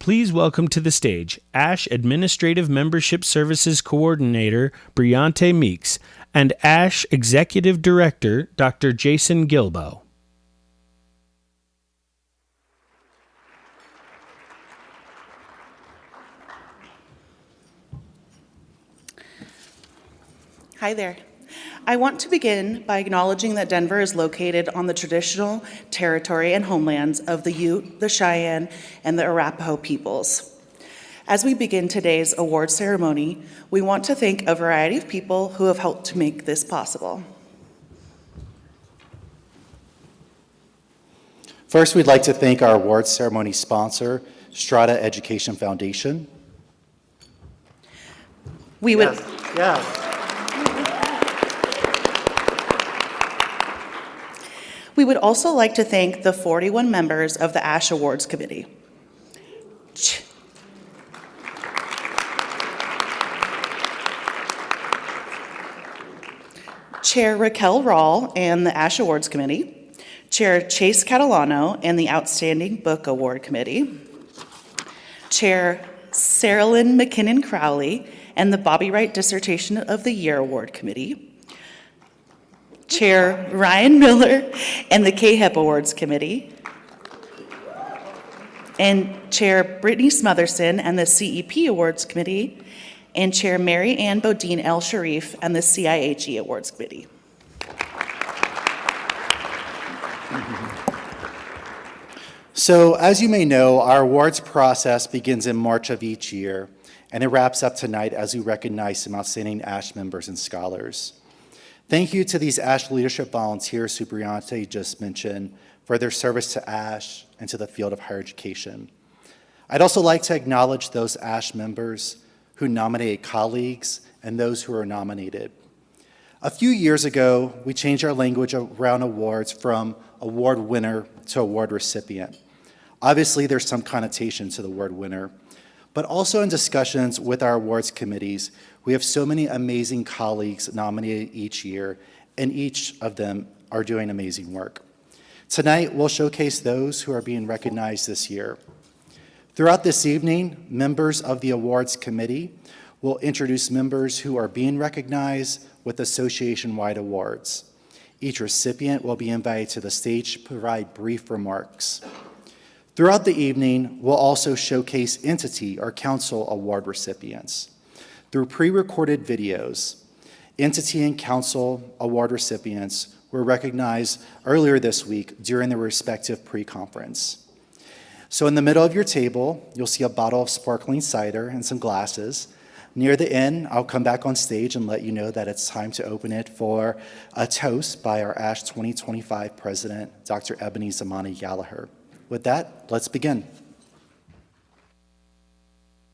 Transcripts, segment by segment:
Please welcome to the stage ASHE Administrative Membership Services Coordinator Briante Meeks and ASHE Executive Director Dr. Jason Gilbo. Hi there. I want to begin by acknowledging that Denver is located on the traditional territory and homelands of the Ute, the Cheyenne, and the Arapaho peoples. As we begin today's award ceremony, we want to thank a variety of people who have helped to make this possible. First, we'd like to thank our awards ceremony sponsor, Strada Education Foundation. We would also like to thank the 41 members of the ASHE Awards Committee. Chair Raquel Rawl and the ASHE Awards Committee, Chair Chase Catalano and the Outstanding Book Award Committee, Chair Saralyn McKinnon Crowley and the Bobby Wright Dissertation of the Year Award Committee, Chair Ryan Miller and the KHEP Awards Committee, and Chair Brittany Smotherson and the CEP Awards Committee, and Chair Mary Ann Bodine El Sharif and the CIHE Awards Committee. So, as you may know, our awards process begins in March of each year, and it wraps up tonight as we recognize some outstanding ASHE members and scholars. Thank you to these ASHE leadership volunteers who Briante just mentioned for their service to ASHE and to the field of higher education. I'd also like to acknowledge those ASHE members who nominated colleagues and those who are nominated. A few years ago, we changed our language around awards from award winner to award recipient. Obviously, there's some connotation to the word winner, but also in discussions with our awards committees, we have so many amazing colleagues nominated each year, and each of them are doing amazing work. Tonight, we'll showcase those who are being recognized this year. Throughout this evening, members of the awards committee will introduce members who are being recognized with association-wide awards. Each recipient will be invited to the stage to provide brief remarks. Throughout the evening, we'll also showcase entity or council award recipients. Through pre-recorded videos, entity and council award recipients were recognized earlier this week during their respective pre-conference. So in the middle of your table, you'll see a bottle of sparkling cider and some glasses. Near the end, I'll come back on stage and let you know that it's time to open it for a toast by our ASHE 2025 president, Dr. Ebony Zamani Gallagher. With that, let's begin.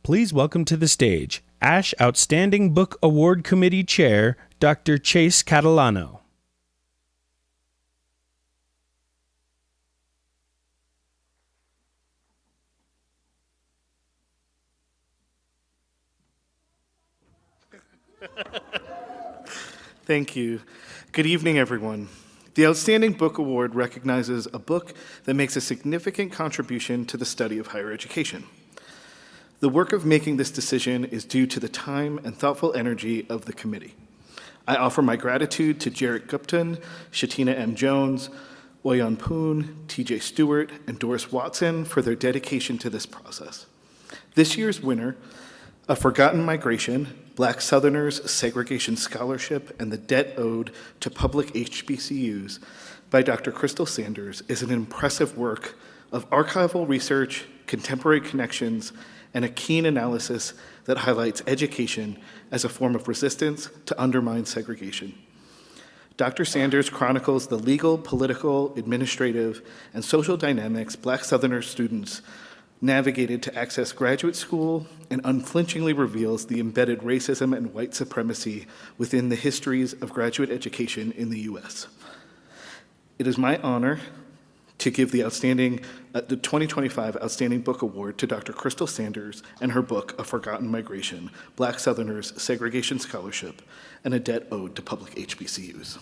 Please welcome to the stage ASHE Outstanding Book Award Committee Chair Dr. Chase Catalano. Thank you. Good evening, everyone. The Outstanding Book Award recognizes a book that makes a significant contribution to the study of higher education. The work of making this decision is due to the time and thoughtful energy of the committee. I offer my gratitude to Jarrett Gupton, Shatina M. Jones, Oyan Poon, TJ Stewart, and Doris Watson for their dedication to this process. This year's winner, A Forgotten Migration, Black Southerners, Segregation Scholarship, and the Debt Owed to Public HBCUs by Dr. Crystal Sanders, is an impressive work of archival research, contemporary connections, and a keen analysis that highlights education as a form of resistance to undermine segregation. Dr. Sanders chronicles the legal, political, administrative, and social dynamics Black Southerners students navigated to access graduate school and unflinchingly reveals the embedded racism and white supremacy within the histories of graduate education in the U.S. It is my honor to give the 2025 Outstanding Book Award to Dr. Crystal Sanders and her book, A Forgotten Migration, Black Southerners, Segregation Scholarship, and a Debt Owed to Public HBCUs.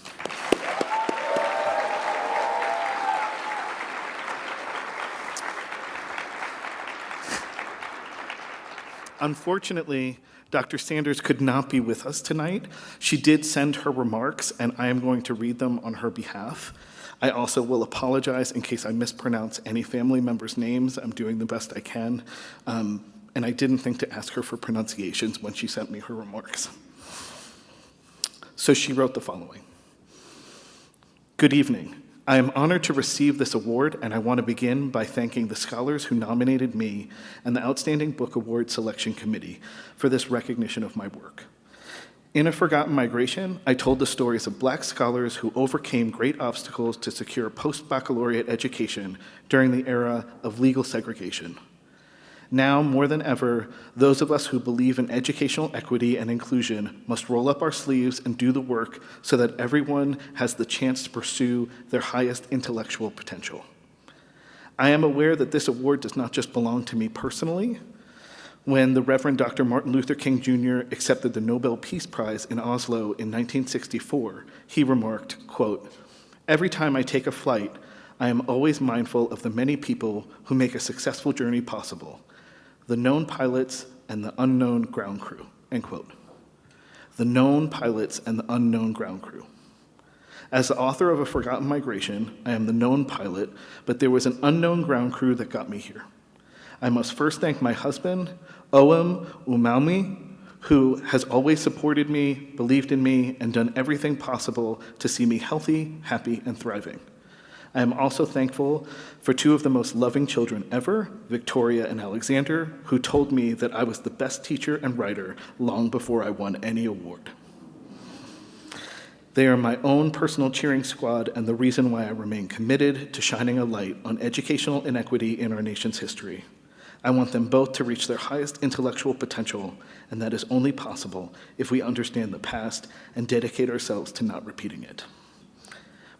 Unfortunately, Dr. Sanders could not be with us tonight. She did send her remarks, and I am going to read them on her behalf. I also will apologize in case I mispronounce any family members' names. I'm doing the best I can. And I didn't think to ask her for pronunciations when she sent me her remarks. So she wrote the following. Good evening. I am honored to receive this award, and I want to begin by thanking the scholars who nominated me and the Outstanding Book Award Selection Committee for this recognition of my work. In A Forgotten Migration, I told the stories of Black scholars who overcame great obstacles to secure post-baccalaureate education during the era of legal segregation. Now, more than ever, those of us who believe in educational equity and inclusion must roll up our sleeves and do the work so that everyone has the chance to pursue their highest intellectual potential. I am aware that this award does not just belong to me personally. When the Reverend Dr. Martin Luther King Jr. accepted the Nobel Peace Prize in Oslo in 1964, he remarked, quote, "Every time I take a flight, I am always mindful of the many people who make a successful journey possible. The known pilots and the unknown ground crew," end quote. The known pilots and the unknown ground crew. As the author of A Forgotten Migration, I am the known pilot, but there was an unknown ground crew that got me here. I must first thank my husband, Oem Umaumi, who has always supported me, believed in me, and done everything possible to see me healthy, happy, and thriving. I am also thankful for two of the most loving children ever, Victoria and Alexander, who told me that I was the best teacher and writer long before I won any award. They are my own personal cheering squad and the reason why I remain committed to shining a light on educational inequity in our nation's history. I want them both to reach their highest intellectual potential, and that is only possible if we understand the past and dedicate ourselves to not repeating it.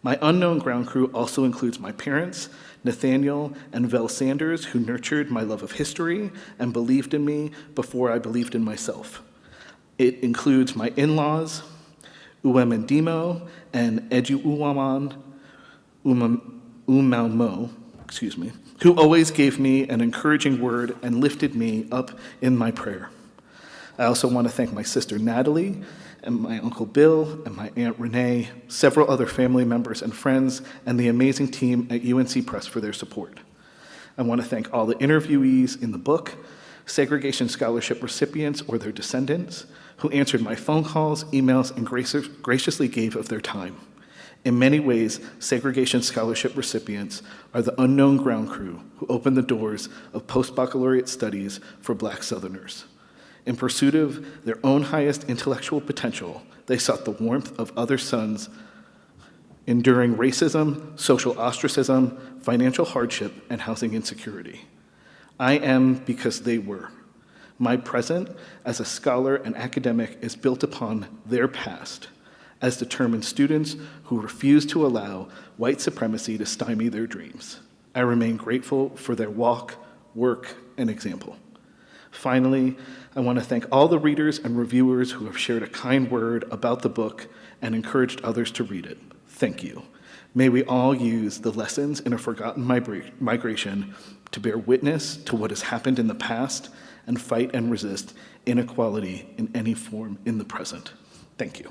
My unknown ground crew also includes my parents, Nathaniel and Vel Sanders, who nurtured my love of history and believed in me before I believed in myself. It includes my in-laws, Uwemendimo and Eduuwaman Umaumo, who always gave me an encouraging word and lifted me up in my prayer. I also want to thank my sister Natalie and my Uncle Bill and my Aunt Renee, several other family members and friends, and the amazing team at UNC Press for their support. I want to thank all the interviewees in the book, segregation scholarship recipients or their descendants, who answered my phone calls, emails, and graciously gave of their time. In many ways, segregation scholarship recipients are the unknown ground crew who opened the doors of post-baccalaureate studies for Black Southerners. In pursuit of their own highest intellectual potential, they sought the warmth of other sons, enduring racism, social ostracism, financial hardship, and housing insecurity. I am because they were. My present as a scholar and academic is built upon their past, as determined students who refuse to allow white supremacy to stymie their dreams. I remain grateful for their walk, work, and example. Finally, I want to thank all the readers and reviewers who have shared a kind word about the book and encouraged others to read it. Thank you. May we all use the lessons in A Forgotten Migration to bear witness to what has happened in the past and fight and resist inequality in any form in the present. Thank you.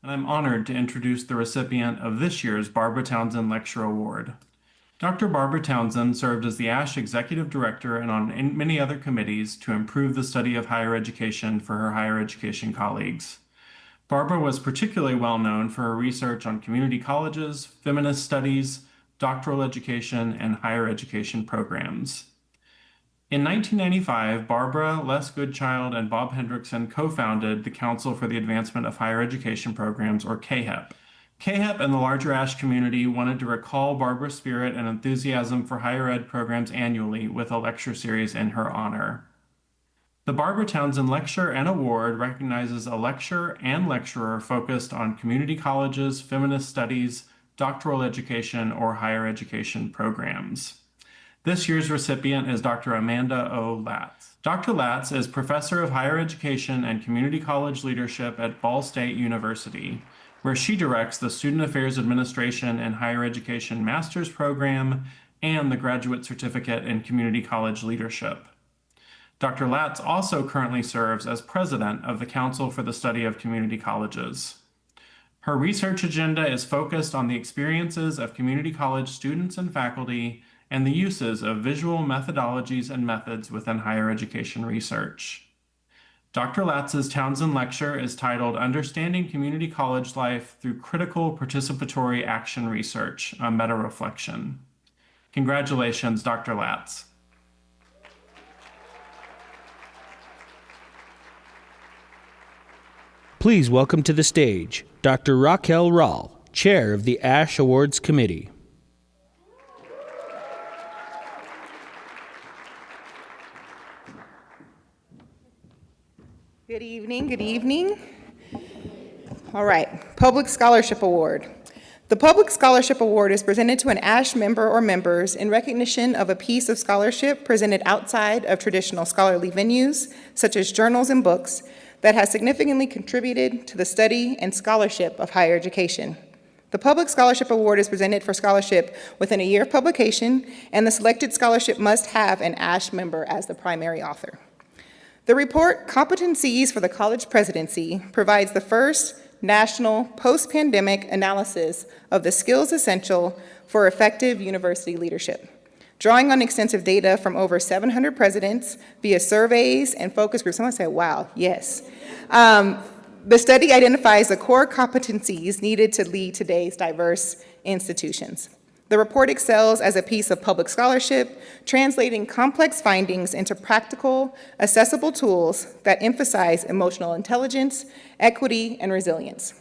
And I'm honored to introduce the recipient of this year's Barbara Townsend Lecture Award. Dr. Barbara Townsend served as the ASHE Executive Director and on many other committees to improve the study of higher education for her higher education colleagues. Barbara was particularly well known for her research on community colleges, feminist studies, doctoral education, and higher education programs. In 1995, Barbara, Les Goodchild, and Bob Hendrickson co-founded the Council for the Advancement of Higher Education Programs, or CAHEP. CAHEP and the larger ASHE community wanted to recall Barbara's spirit and enthusiasm for higher ed programs annually with a lecture series in her honor. The Barbara Townsend Lecture and Award recognizes a lecturer and lecturer focused on community colleges, feminist studies, doctoral education, or higher education programs. This year's recipient is Dr. Amanda O. Latz. Dr. Latz is Professor of Higher Education and Community College Leadership at Ball State University, where she directs the Student Affairs Administration and Higher Education Master's Program and the Graduate Certificate in Community College Leadership. Dr. Latz also currently serves as President of the Council for the Study of Community Colleges. Her research agenda is focused on the experiences of community college students and faculty and the uses of visual methodologies and methods within higher education research. Dr. Latz's Townsend Lecture is titled Understanding Community College Life Through Critical Participatory Action Research, a Meta-Reflection. Congratulations, Dr. Latz. Please welcome to the stage Dr. Raquel Rahl, Chair of the ASHE Awards Committee. Good evening, good evening. All right, Public Scholarship Award. The Public Scholarship Award is presented to an ASHE member or members in recognition of a piece of scholarship presented outside of traditional scholarly venues, such as journals and books, that has significantly contributed to the study and scholarship of higher education. The Public Scholarship Award is presented for scholarship within a year of publication, and the selected scholarship must have an ASHE member as the primary author. The report, Competencies for the College Presidency, provides the first national post-pandemic analysis of the skills essential for effective university leadership. Drawing on extensive data from over 700 presidents via surveys and focus groups. Someone said, wow, yes. The study identifies the core competencies needed to lead today's diverse institutions. The report excels as a piece of public scholarship, translating complex findings into practical, accessible tools that emphasize emotional intelligence, equity, and resilience.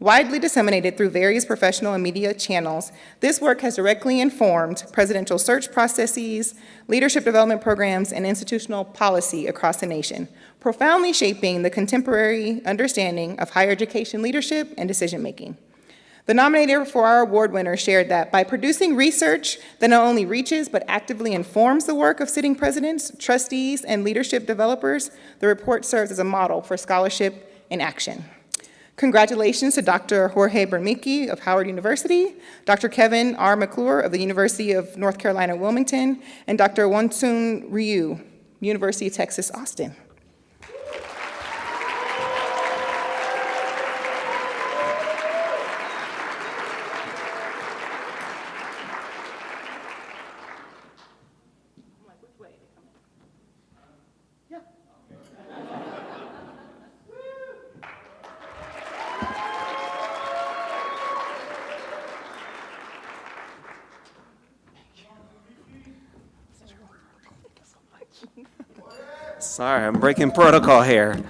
Widely disseminated through various professional and media channels, this work has directly informed presidential search processes, leadership development programs, and institutional policy across the nation, profoundly shaping the contemporary understanding of higher education leadership and decision-making. The nominator for our award winner shared that by producing research that not only reaches but actively informs the work of sitting presidents, trustees, and leadership developers, the report serves as a model for scholarship in action. Congratulations to Dr. Jorge Bermicki of Howard University, Dr. Kevin R. McClure of the University of North Carolina, Wilmington, and Dr. Wonsun Ryu, University of Texas, Austin. Sorry, I'm breaking protocol here.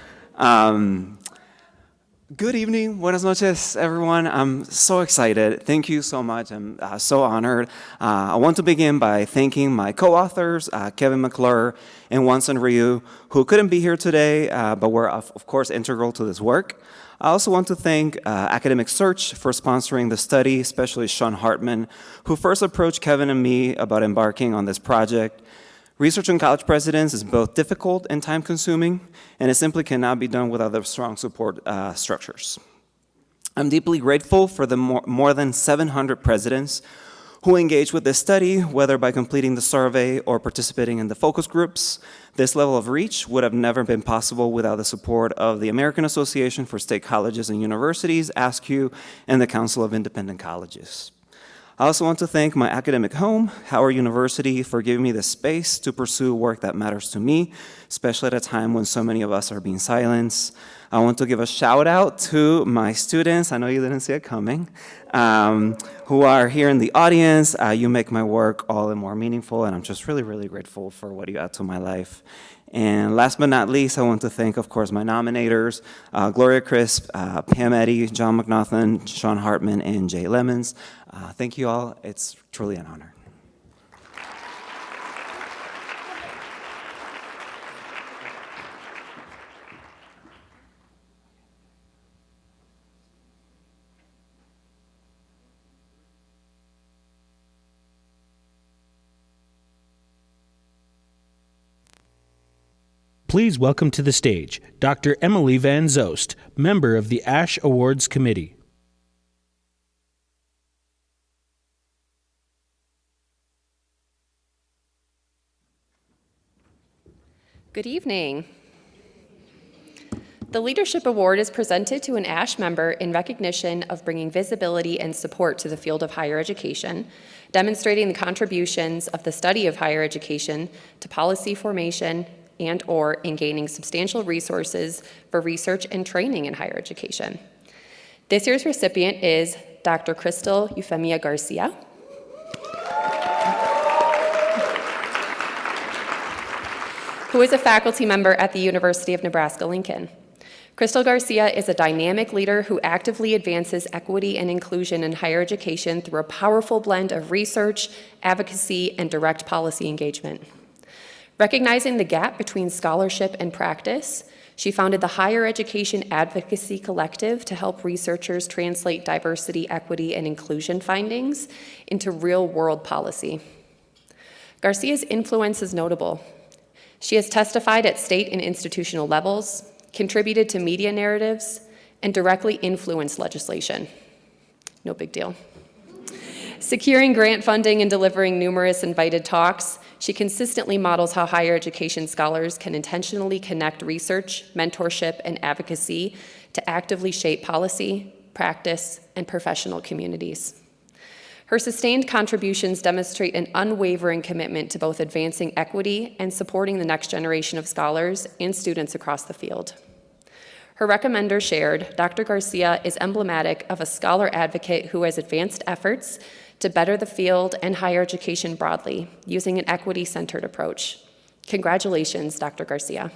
Good evening, buenas noches, everyone. I'm so excited. Thank you so much. I'm so honored. I want to begin by thanking my co-authors, Kevin McClure and Wonsun Ryu, who couldn't be here today, but were, of course, integral to this work. I also want to thank Academic Search for sponsoring the study, especially Sean Hartman, who first approached Kevin and me about embarking on this project. Research on college presidents is both difficult and time-consuming, and it simply cannot be done without the strong support structures. I'm deeply grateful for the more than 700 presidents who engaged with this study, whether by completing the survey or participating in the focus groups. This level of reach would have never been possible without the support of the American Association for State Colleges and Universities, ASCU, and the Council of Independent Colleges. I also want to thank my academic home, Howard University, for giving me the space to pursue work that matters to me, especially at a time when so many of us are being silenced. I want to give a shout out to my students, I know you didn't see it coming, who are here in the audience. You make my work all the more meaningful, and I'm just really, really grateful for what you add to my life. And last but not least, I want to thank, of course, my nominators, Gloria Crisp, Pam Eddy, John McNaughton, Sean Hartman, and Jay Lemons. Thank you all. It's truly an honor. Please welcome to the stage Dr. Emily Van Zost, member of the ASHE Awards Committee. Good evening. The Leadership Award is presented to an ASHE member in recognition of bringing visibility and support to the field of higher education, demonstrating the contributions of the study of higher education to policy formation and/or in gaining substantial resources for research and training in higher education. This year's recipient is Dr. Crystal Eufemia Garcia. Who is a faculty member at the University of Nebraska-Lincoln. Crystal Garcia is a dynamic leader who actively advances equity and inclusion in higher education through a powerful blend of research, advocacy, and direct policy engagement. Recognizing the gap between scholarship and practice, she founded the Higher Education Advocacy Collective to help researchers translate diversity, equity, and inclusion findings into real-world policy. Garcia's influence is notable. She has testified at state and institutional levels, contributed to media narratives, and directly influenced legislation. No big deal. Securing grant funding and delivering numerous invited talks, she consistently models how higher education scholars can intentionally connect research, mentorship, and advocacy to actively shape policy, practice, and professional communities. Her sustained contributions demonstrate an unwavering commitment to both advancing equity and supporting the next generation of scholars and students across the field. Her recommender shared, Dr. Garcia is emblematic of a scholar advocate who has advanced efforts to better the field and higher education broadly, using an equity-centered approach. Congratulations, Dr. Garcia.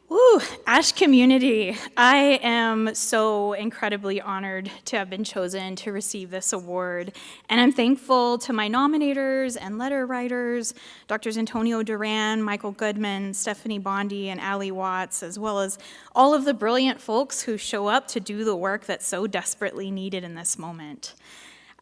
Woo, ASHE community. I am so incredibly honored to have been chosen to receive this award, and I'm thankful to my nominators and letter writers, Drs. Antonio Duran, Michael Goodman, Stephanie Bondi, and Allie Watts, as well as all of the brilliant folks who show up to do the work that's so desperately needed in this moment.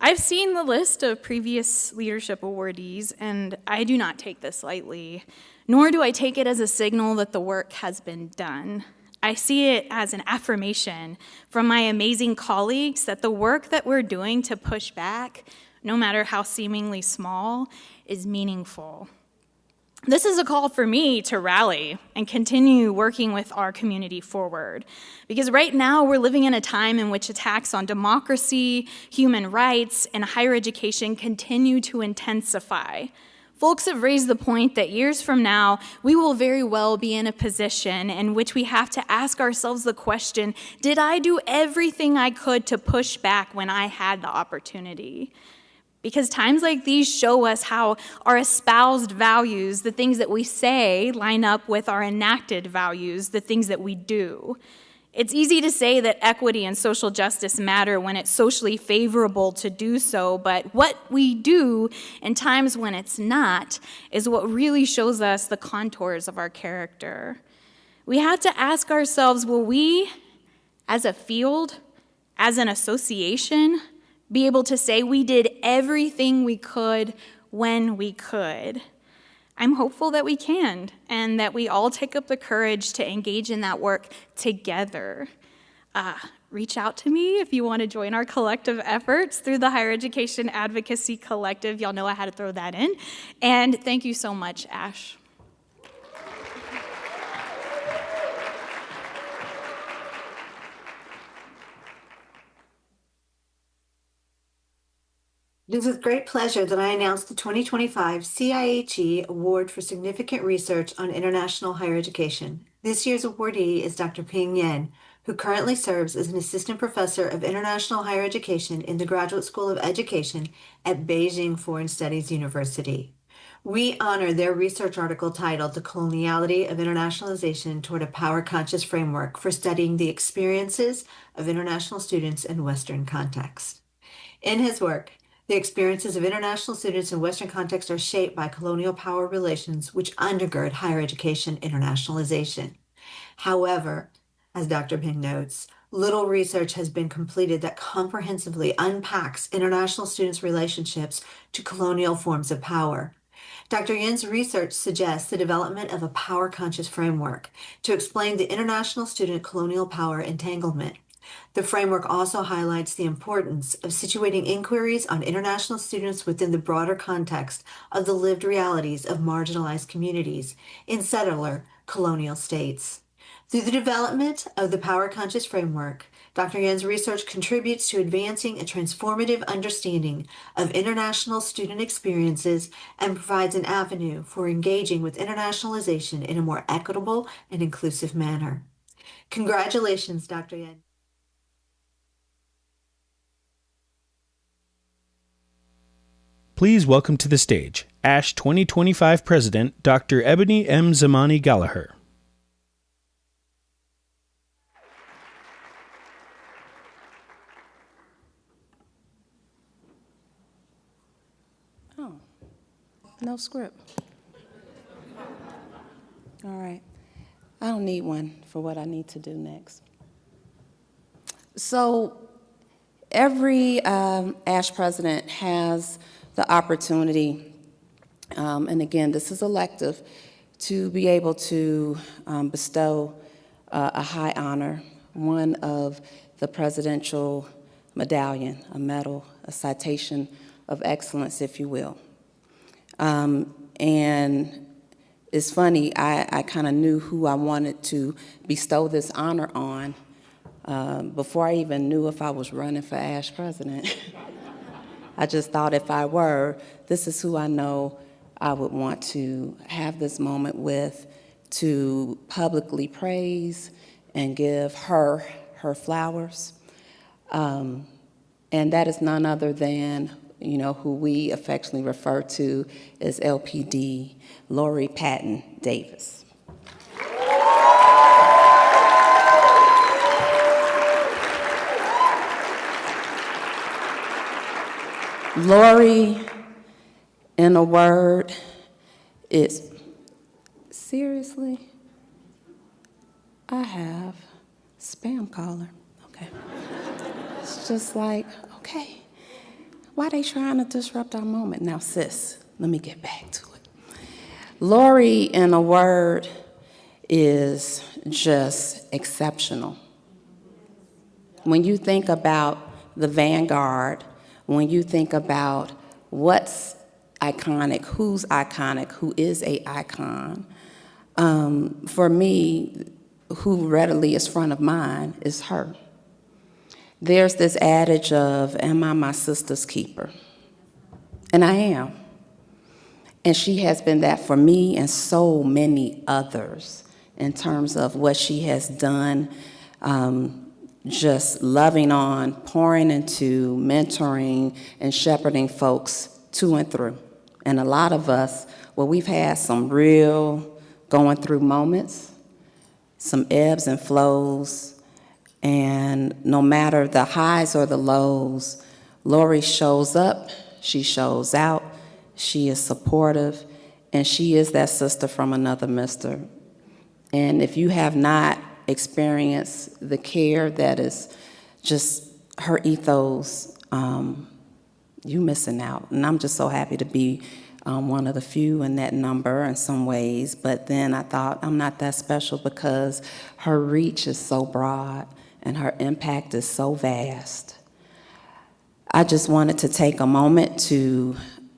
I've seen the list of previous leadership awardees, and I do not take this lightly, nor do I take it as a signal that the work has been done. I see it as an affirmation from my amazing colleagues that the work that we're doing to push back, no matter how seemingly small, is meaningful. This is a call for me to rally and continue working with our community forward. Because right now we're living in a time in which attacks on democracy, human rights, and higher education continue to intensify. Folks have raised the point that years from now, we will very well be in a position in which we have to ask ourselves the question, did I do everything I could to push back when I had the opportunity? Because times like these show us how our espoused values, the things that we say, line up with our enacted values, the things that we do. It's easy to say that equity and social justice matter when it's socially favorable to do so, but what we do in times when it's not is what really shows us the contours of our character. We have to ask ourselves, will we, as a field, as an association, be able to say we did everything we could when we could? I'm hopeful that we can, and that we all take up the courage to engage in that work together. Reach out to me if you want to join our collective efforts through the Higher Education Advocacy Collective. Y'all know I had to throw that in. And thank you so much, ASHE. It is with great pleasure that I announce the 2025 CIHE Award for Significant Research on International Higher Education. This year's awardee is Dr. Ping Yen, who currently serves as an assistant professor of international higher education in the Graduate School of Education at Beijing Foreign Studies University. We honor their research article titled The Coloniality of Internationalization Toward a Power-Conscious Framework for Studying the Experiences of International Students in Western Context. In his work, the experiences of international students in Western context are shaped by colonial power relations which undergird higher education internationalization. However, as Dr. Ping notes, little research has been completed that comprehensively unpacks international students' relationships to colonial forms of power. Dr. Yen's research suggests the development of a power-conscious framework to explain the international student colonial power entanglement. The framework also highlights the importance of situating inquiries on international students within the broader context of the lived realities of marginalized communities in settler colonial states. Through the development of the power-conscious framework, Dr. Yen's research contributes to advancing a transformative understanding of international student experiences and provides an avenue for engaging with internationalization in a more equitable and inclusive manner. Congratulations, Dr. Yen. Please welcome to the stage ASHE 2025 President, Dr. Ebony M. Zamani Gallagher. Oh, no script. All right. I don't need one for what I need to do next. So every ASHE president has the opportunity, and again, this is elective, to be able to bestow a high honor, one of the presidential medallion, a medal, a citation of excellence, if you will. And it's funny, I kind of knew who I wanted to bestow this honor on before I even knew if I was running for ASHE president. I just thought if I were, this is who I know I would want to have this moment with, to publicly praise and give her flowers. And that is none other than, you know, who we affectionately refer to as LPD, Lori Patton Davis. Lori, in a word, is, seriously, I have spam caller, okay. It's just like, okay, why they trying to disrupt our moment? Now, sis, let me get back to it. Lori, in a word, is just exceptional. When you think about the vanguard, when you think about what's iconic, who is a icon, for me, who readily is front of mind is her. There's this adage of, am I my sister's keeper? And I am. And she has been that for me and so many others in terms of what she has done, just loving on, pouring into, mentoring, and shepherding folks to and through. And a lot of us, well, we've had some real going through moments, some ebbs and flows, and no matter the highs or the lows, Lori shows up, she shows out, she is supportive, and she is that sister from another mister. And if you have not experienced the care that is just her ethos, you missing out. And I'm just so happy to be one of the few in that number in some ways, but then I thought I'm not that special because her reach is so broad and her impact is so vast. I just wanted to take a moment to,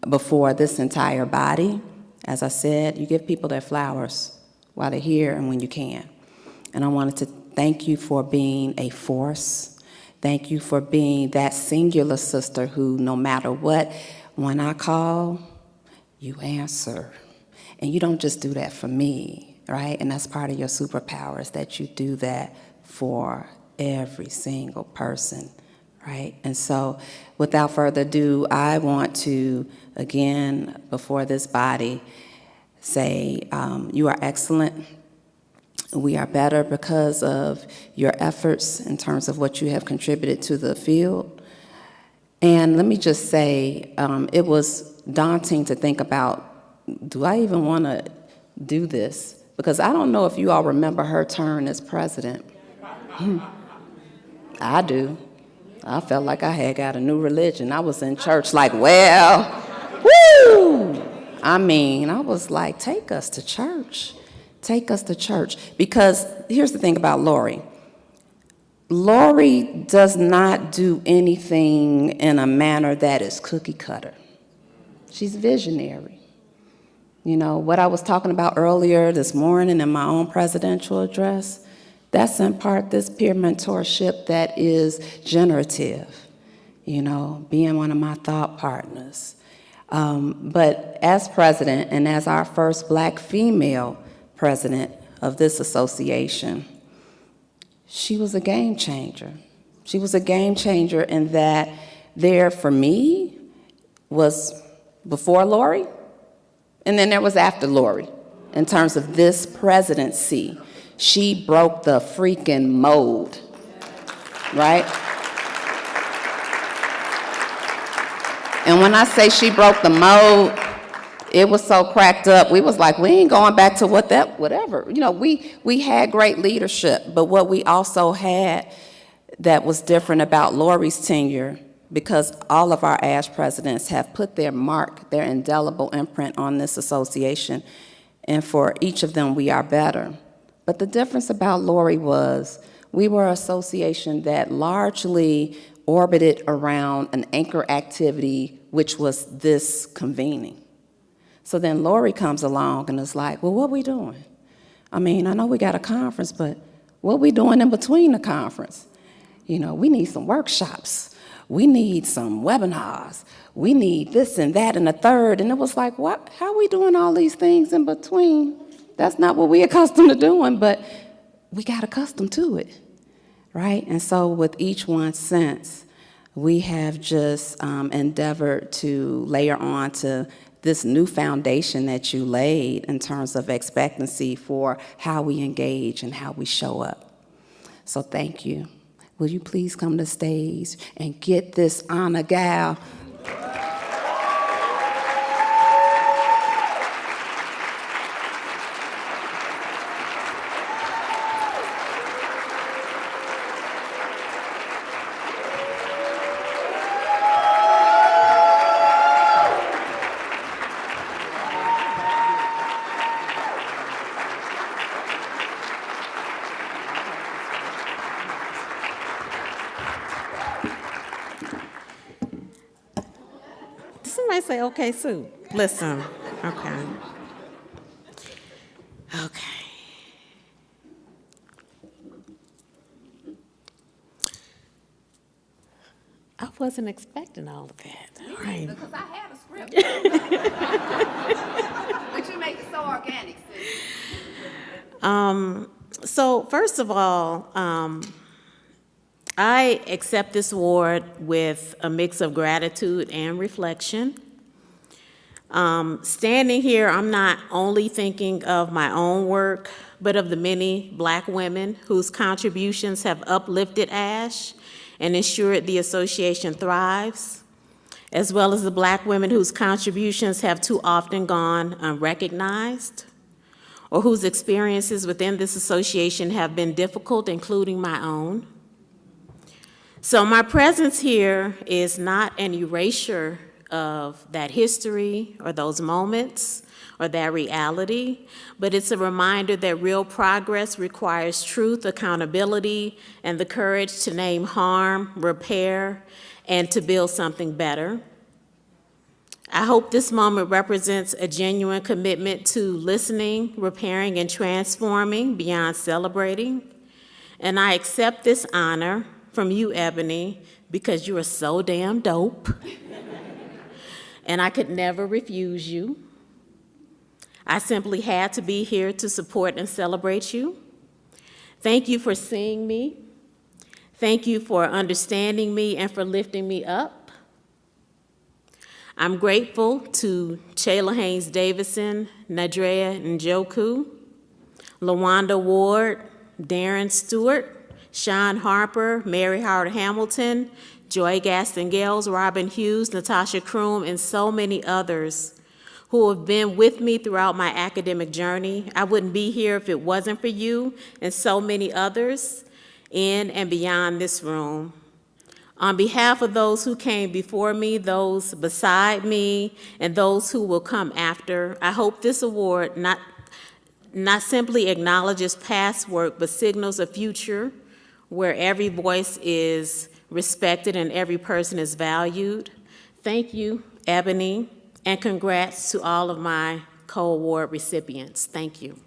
before this entire body, as I said, you give people their flowers while they're here and when you can. And I wanted to thank you for being a force. Thank you for being that singular sister who, no matter what, when I call, you answer. And you don't just do that for me. right? And that's part of your superpower, is that you do that for every single person, right? And so without further ado, I want to, again, before this body, say you are excellent. We are better because of your efforts in terms of what you have contributed to the field. And let me just say, it was daunting to think about, do I even want to do this? Because I don't know if you all remember her turn as president. I do. I felt like I had got a new religion. I was in church like, well, woo! I mean, I was like, take us to church. Take us to church. Because here's the thing about Lori. Lori does not do anything in a manner that is cookie cutter. She's visionary. You know, what I was talking about earlier this morning in my own presidential address, that's in part this peer mentorship that is generative, you know, being one of my thought partners. But as president and as our first Black female president of this association, she was a game changer. She was a game changer in that there for me was before Lori, and then there was after Lori in terms of this presidency. She broke the freaking mold, right? And when I say she broke the mold, it was so cracked up. We was like, we ain't going back to whatever. You know, we had great leadership, but what we also had that was different about Lori's tenure, because all of our ASHE presidents have put their mark, their indelible imprint on this association, and for each of them, we are better. But the difference about Lori was we were an association that largely orbited around an anchor activity, which was this convening. So then Lori comes along and is like, well, what we doing? I mean, I know we got a conference, but what we doing in between the conference? You know, we need some workshops. We need some webinars. We need this and that and the third. And it was like, what? How are we doing all these things in between? That's not what we're accustomed to doing, but we got accustomed to it, right? And so with each one since, we have just endeavored to layer on to this new foundation that you laid in terms of expectancy for how we engage and how we show up. So thank you. Will you please come to the stage and get this honor gal? Somebody say, okay, Sue. Listen, okay. Okay. I wasn't expecting all of that. All right. Because I had a script. But you make it so organic, Sue. So first of all, I accept this award with a mix of gratitude and reflection. Standing here, I'm not only thinking of my own work, but of the many Black women whose contributions have uplifted ASHE and ensured the association thrives, as well as the Black women whose contributions have too often gone unrecognized, or whose experiences within this association have been difficult, including my own. So my presence here is not an erasure of that history or those moments or that reality, but it's a reminder that real progress requires truth, accountability, and the courage to name harm, repair, and to build something better. I hope this moment represents a genuine commitment to listening, repairing, and transforming beyond celebrating. And I accept this honor from you, Ebony, because you are so damn dope. And I could never refuse you. I simply had to be here to support and celebrate you. Thank you for seeing me. Thank you for understanding me and for lifting me up. I'm grateful to Chayla Haynes Davison, Nadrea Njoku, LaWanda Ward, Darren Stewart, Sean Harper, Mary Howard Hamilton, Joy Gaston Gales, Robin Hughes, Natasha Kroom, and so many others who have been with me throughout my academic journey. I wouldn't be here if it wasn't for you and so many others in and beyond this room. On behalf of those who came before me, those beside me, and those who will come after, I hope this award not simply acknowledges past work, but signals a future where every voice is respected and every person is valued. Thank you, Ebony, and congrats to all of my co-award recipients. Thank you.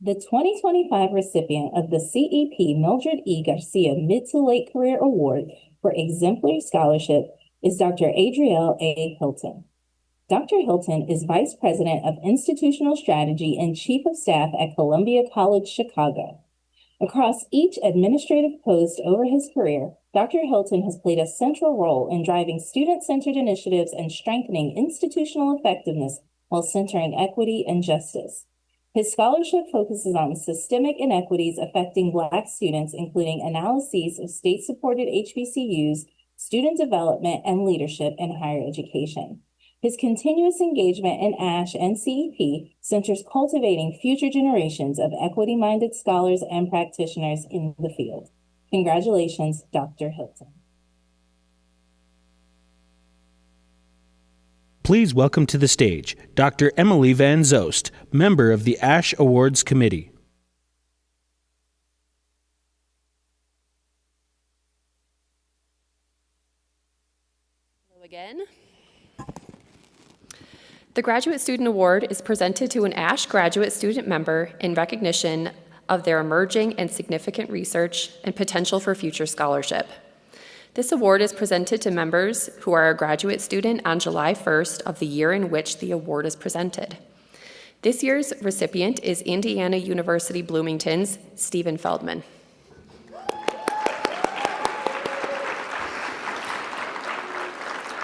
The 2025 recipient of the CEP Mildred E. Garcia Mid to Late Career Award for Exemplary Scholarship is Dr. Adrielle A. Hilton. Dr. Hilton is Vice President of Institutional Strategy and Chief of Staff at Columbia College Chicago. Across each administrative post over his career, Dr. Hilton has played a central role in driving student-centered initiatives and strengthening institutional effectiveness while centering equity and justice. His scholarship focuses on systemic inequities affecting Black students, including analyses of state-supported HBCUs, student development, and leadership in higher education. His continuous engagement in ASHE and CEP centers cultivating future generations of equity-minded scholars and practitioners in the field. Congratulations, Dr. Hilton. Please welcome to the stage Dr. Emily Van Zost, member of the ASHE Awards Committee. Hello again. The Graduate Student Award is presented to an ASHE graduate student member in recognition of their emerging and significant research and potential for future scholarship. This award is presented to members who are a graduate student on July 1st of the year in which the award is presented. This year's recipient is Indiana University Bloomington's Stephen Feldman.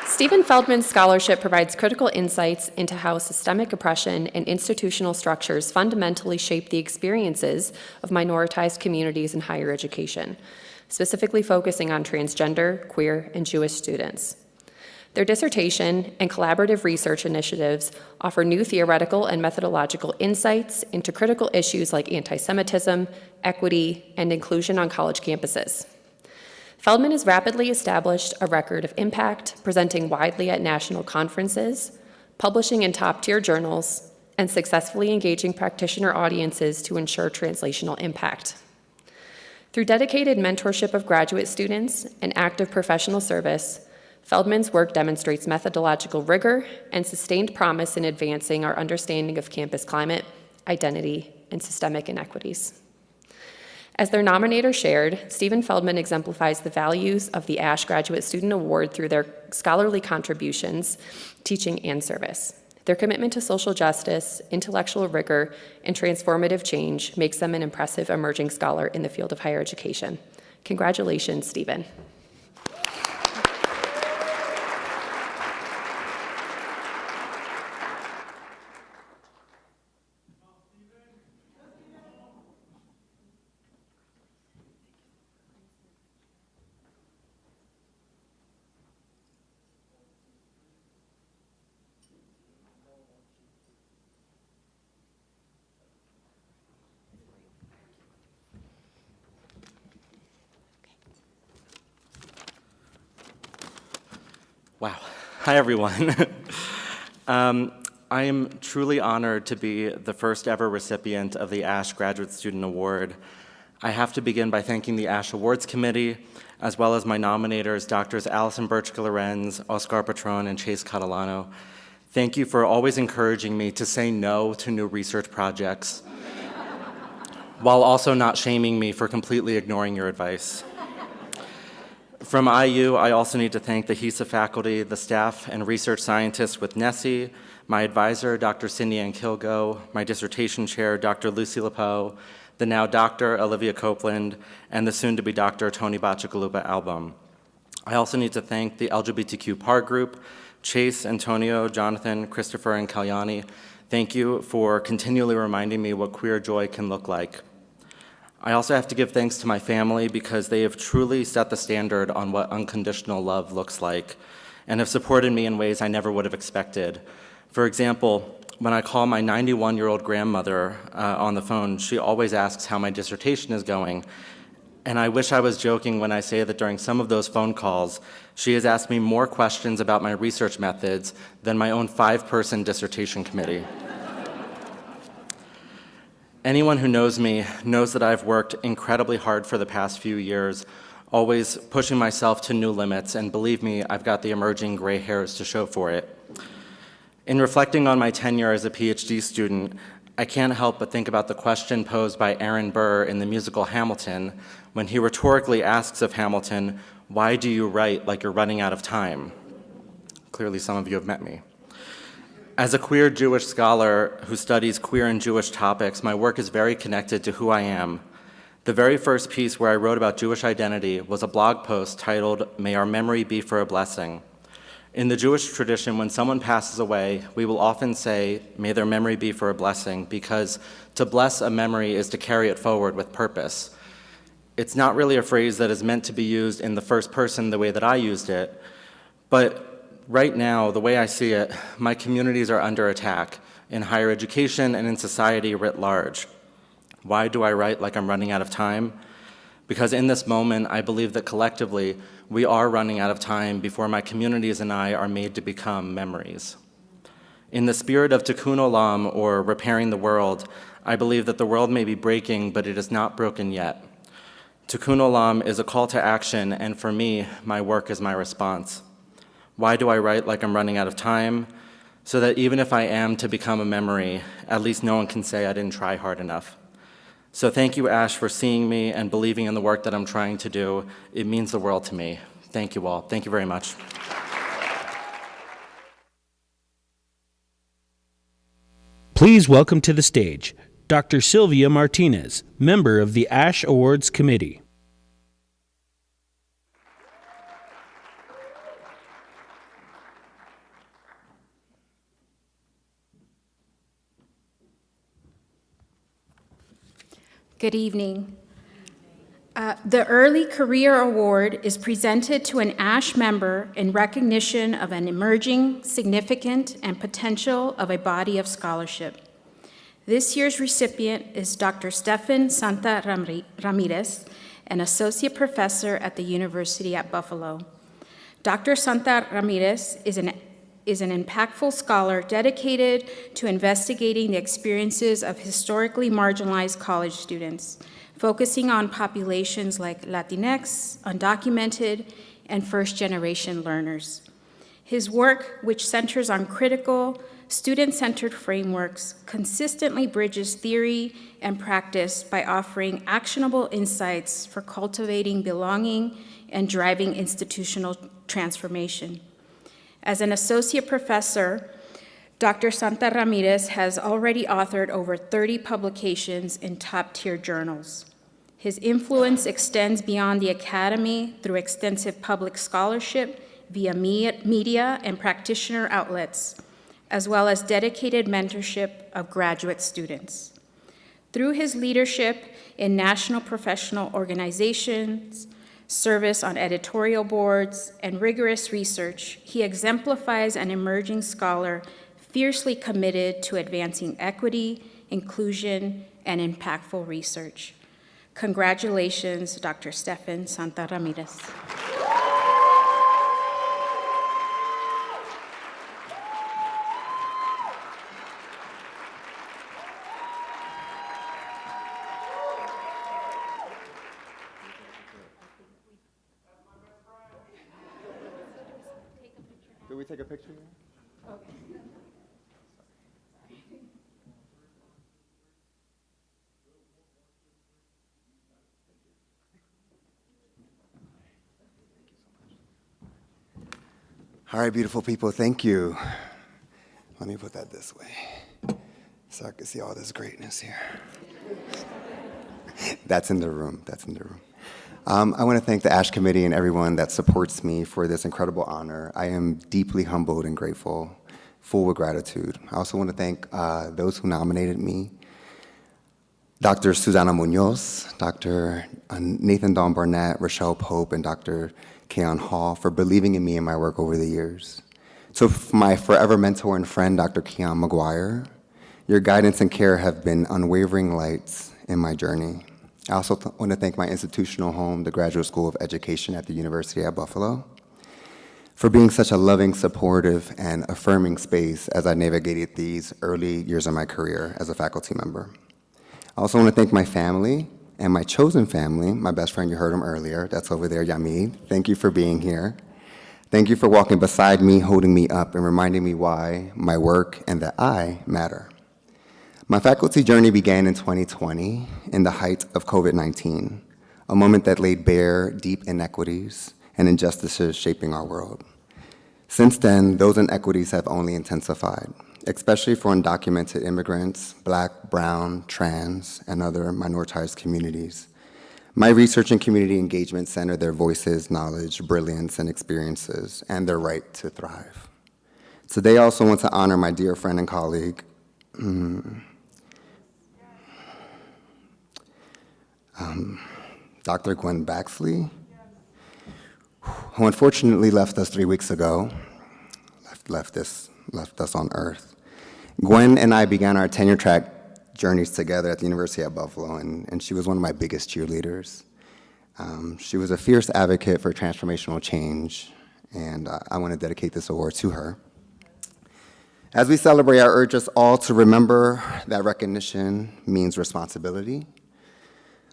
Stephen Feldman's scholarship provides critical insights into how systemic oppression and institutional structures fundamentally shape the experiences of minoritized communities in higher education, specifically focusing on transgender, queer, and Jewish students. Their dissertation and collaborative research initiatives offer new theoretical and methodological insights into critical issues like anti-Semitism, equity, and inclusion on college campuses. Feldman has rapidly established a record of impact, presenting widely at national conferences, publishing in top-tier journals, and successfully engaging practitioner audiences to ensure translational impact. Through dedicated mentorship of graduate students and active professional service, Feldman's work demonstrates methodological rigor and sustained promise in advancing our understanding of campus climate, identity, and systemic inequities. As their nominator shared, Stephen Feldman exemplifies the values of the ASHE Graduate Student Award through their scholarly contributions, teaching, and service. Their commitment to social justice, intellectual rigor, and transformative change makes them an impressive emerging scholar in the field of higher education. Congratulations, Stephen. Wow. Hi, everyone. I am truly honored to be the first ever recipient of the ASHE Graduate Student Award. I have to begin by thanking the ASHE Awards Committee, as well as my nominators, Drs. Allison Birchke-Lorenz, Oscar Patron, and Chase Catalano. Thank you for always encouraging me to say no to new research projects. while also not shaming me for completely ignoring your advice. From IU, I also need to thank the HESA faculty, the staff, and research scientists with Nessie, my advisor, Dr. Cindy Ann Kilgo, my dissertation chair, Dr. Lucy Lepeau, the now Dr. Olivia Copeland, and the soon-to-be Dr. Tony Bacigalupa Album. I also need to thank the LGBTQ PAR group, Chase, Antonio, Jonathan, Christopher, and Kalyani. Thank you for continually reminding me what queer joy can look like. I also have to give thanks to my family because they have truly set the standard on what unconditional love looks like and have supported me in ways I never would have expected. For example, when I call my 91-year-old grandmother on the phone, she always asks how my dissertation is going. And I wish I was joking when I say that during some of those phone calls, she has asked me more questions about my research methods than my own 5-person dissertation committee. Anyone who knows me knows that I've worked incredibly hard for the past few years, always pushing myself to new limits, and believe me, I've got the emerging gray hairs to show for it. In reflecting on my tenure as a PhD student, I can't help but think about the question posed by Aaron Burr in the musical Hamilton when he rhetorically asks of Hamilton, "Why do you write like you're running out of time?" Clearly, some of you have met me. As a queer Jewish scholar who studies queer and Jewish topics, my work is very connected to who I am. The very first piece where I wrote about Jewish identity was a blog post titled, "May Our Memory Be for a Blessing." In the Jewish tradition, when someone passes away, we will often say, "May their memory be for a blessing," because to bless a memory is to carry it forward with purpose. It's not really a phrase that is meant to be used in the first person the way that I used it, but right now, the way I see it, my communities are under attack in higher education and in society writ large. Why do I write like I'm running out of time? Because in this moment, I believe that collectively, we are running out of time before my communities and I are made to become memories. In the spirit of tikkun olam, or repairing the world, I believe that the world may be breaking, but it is not broken yet. Tikkun olam is a call to action, and for me, my work is my response. Why do I write like I'm running out of time? So that even if I am to become a memory, at least no one can say I didn't try hard enough. So thank you, ASHE, for seeing me and believing in the work that I'm trying to do. It means the world to me. Thank you all. Thank you very much. Please welcome to the stage Dr. Sylvia Martinez, member of the ASHE Awards Committee. Good evening. The Early Career Award is presented to an ASHE member in recognition of an emerging, significant, and potential of a body of scholarship. This year's recipient is Dr. Stefan Santa Ramirez, an associate professor at the University at Buffalo. Dr. Santa Ramirez is an impactful scholar dedicated to investigating the experiences of historically marginalized college students, focusing on populations like Latinx, undocumented, and first-generation learners. His work, which centers on critical, student-centered frameworks, consistently bridges theory and practice by offering actionable insights for cultivating belonging and driving institutional transformation. As an associate professor, Dr. Santa Ramirez has already authored over 30 publications in top-tier journals. His influence extends beyond the academy through extensive public scholarship via media and practitioner outlets, as well as dedicated mentorship of graduate students. Through his leadership in national professional organizations, service on editorial boards, and rigorous research, he exemplifies an emerging scholar fiercely committed to advancing equity, inclusion, and impactful research. Congratulations, Dr. Stefan Santa Ramirez. Do we take a picture now? Okay. All right, beautiful people, thank you. Let me put that this way so I can see all this greatness here. That's in the room, that's in the room. I want to thank the ASHE Committee and everyone that supports me for this incredible honor. I am deeply humbled and grateful, full with gratitude. I also want to thank those who nominated me, Dr. Susana Munoz, Dr. Nathan Dawn Barnett, Rochelle Pope, and Dr. Keon Hall for believing in me and my work over the years. To my forever mentor and friend, Dr. Keon McGuire, your guidance and care have been unwavering lights in my journey. I also want to thank my institutional home, the Graduate School of Education at the University at Buffalo, for being such a loving, supportive, and affirming space as I navigated these early years of my career as a faculty member. I also want to thank my family and my chosen family, my best friend, you heard him earlier, that's over there, Yamid. Thank you for being here. Thank you for walking beside me, holding me up, and reminding me why my work and that I matter. My faculty journey began in 2020 in the height of COVID-19, a moment that laid bare deep inequities and injustices shaping our world. Since then, those inequities have only intensified, especially for undocumented immigrants, Black, brown, trans, and other minoritized communities. My research and community engagement center their voices, knowledge, brilliance, and experiences, and their right to thrive. Today, I also want to honor my dear friend and colleague, Dr. Gwen Baxley, who unfortunately left us 3 weeks ago, left us on Earth. Gwen and I began our tenure track journeys together at the University at Buffalo, and she was one of my biggest cheerleaders. She was a fierce advocate for transformational change, and I want to dedicate this award to her. As we celebrate, I urge us all to remember that recognition means responsibility.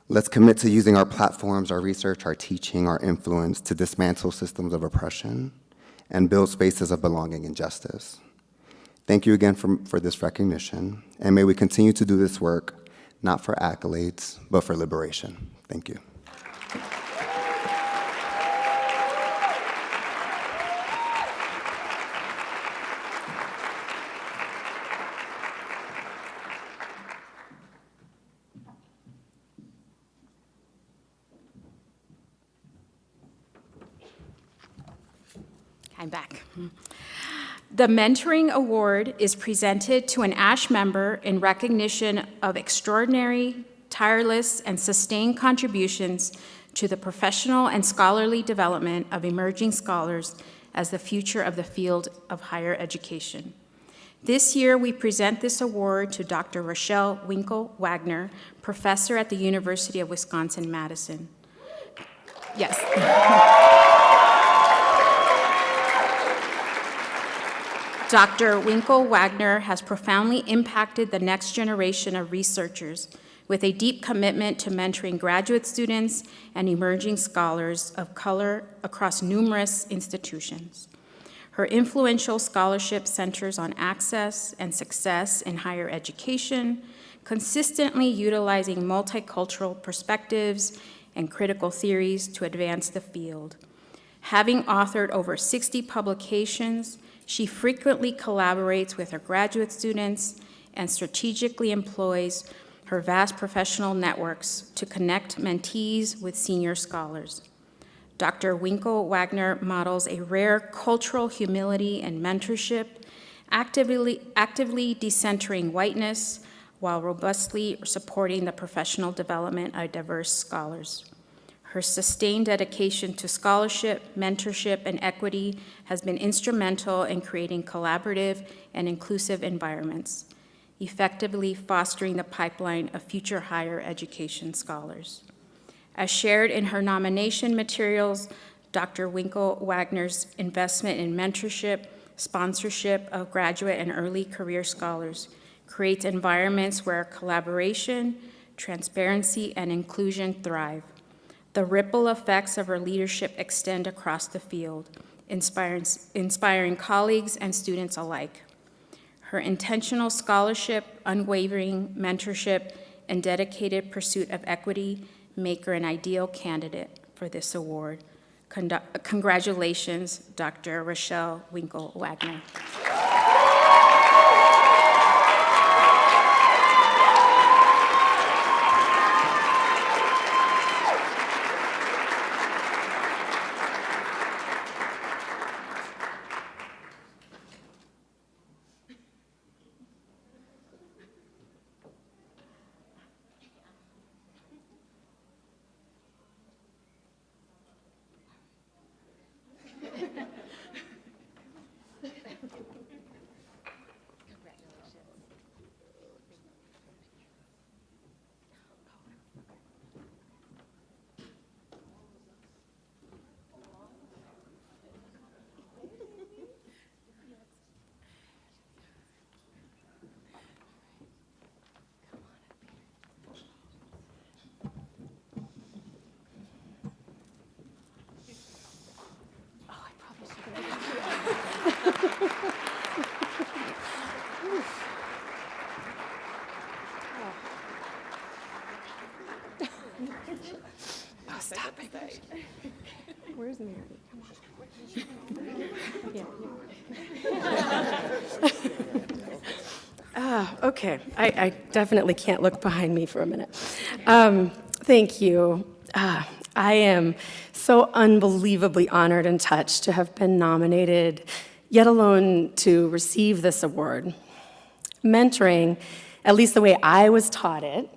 Let's commit to using our platforms, our research, our teaching, our influence to dismantle systems of oppression and build spaces of belonging and justice. Thank you again for this recognition, and may we continue to do this work, not for accolades, but for liberation. Thank you. I'm back. The Mentoring Award is presented to an ASHE member in recognition of extraordinary, tireless, and sustained contributions to the professional and scholarly development of emerging scholars as the future of the field of higher education. This year, we present this award to Dr. Rochelle Winkle-Wagner, professor at the University of Wisconsin-Madison. Yes. Dr. Winkle-Wagner has profoundly impacted the next generation of researchers with a deep commitment to mentoring graduate students and emerging scholars of color across numerous institutions. Her influential scholarship centers on access and success in higher education, consistently utilizing multicultural perspectives and critical theories to advance the field. Having authored over 60 publications, she frequently collaborates with her graduate students and strategically employs her vast professional networks to connect mentees with senior scholars. Dr. Winkle-Wagner models a rare cultural humility and mentorship, actively decentering whiteness while robustly supporting the professional development of diverse scholars. Her sustained dedication to scholarship, mentorship, and equity has been instrumental in creating collaborative and inclusive environments, effectively fostering the pipeline of future higher education scholars. As shared in her nomination materials, Dr. Winkle-Wagner's investment in mentorship, sponsorship of graduate and early career scholars creates environments where collaboration, transparency, and inclusion thrive. The ripple effects of her leadership extend across the field, inspiring colleagues and students alike. Her intentional scholarship, unwavering mentorship, and dedicated pursuit of equity make her an ideal candidate for this award. Congratulations, Dr. Rochelle Winkle-Wagner. Oh, stop it. Where's Mary? Okay, I definitely can't look behind me for a minute. Thank you. I am so unbelievably honored and touched to have been nominated, yet alone to receive this award. Mentoring, at least the way I was taught it,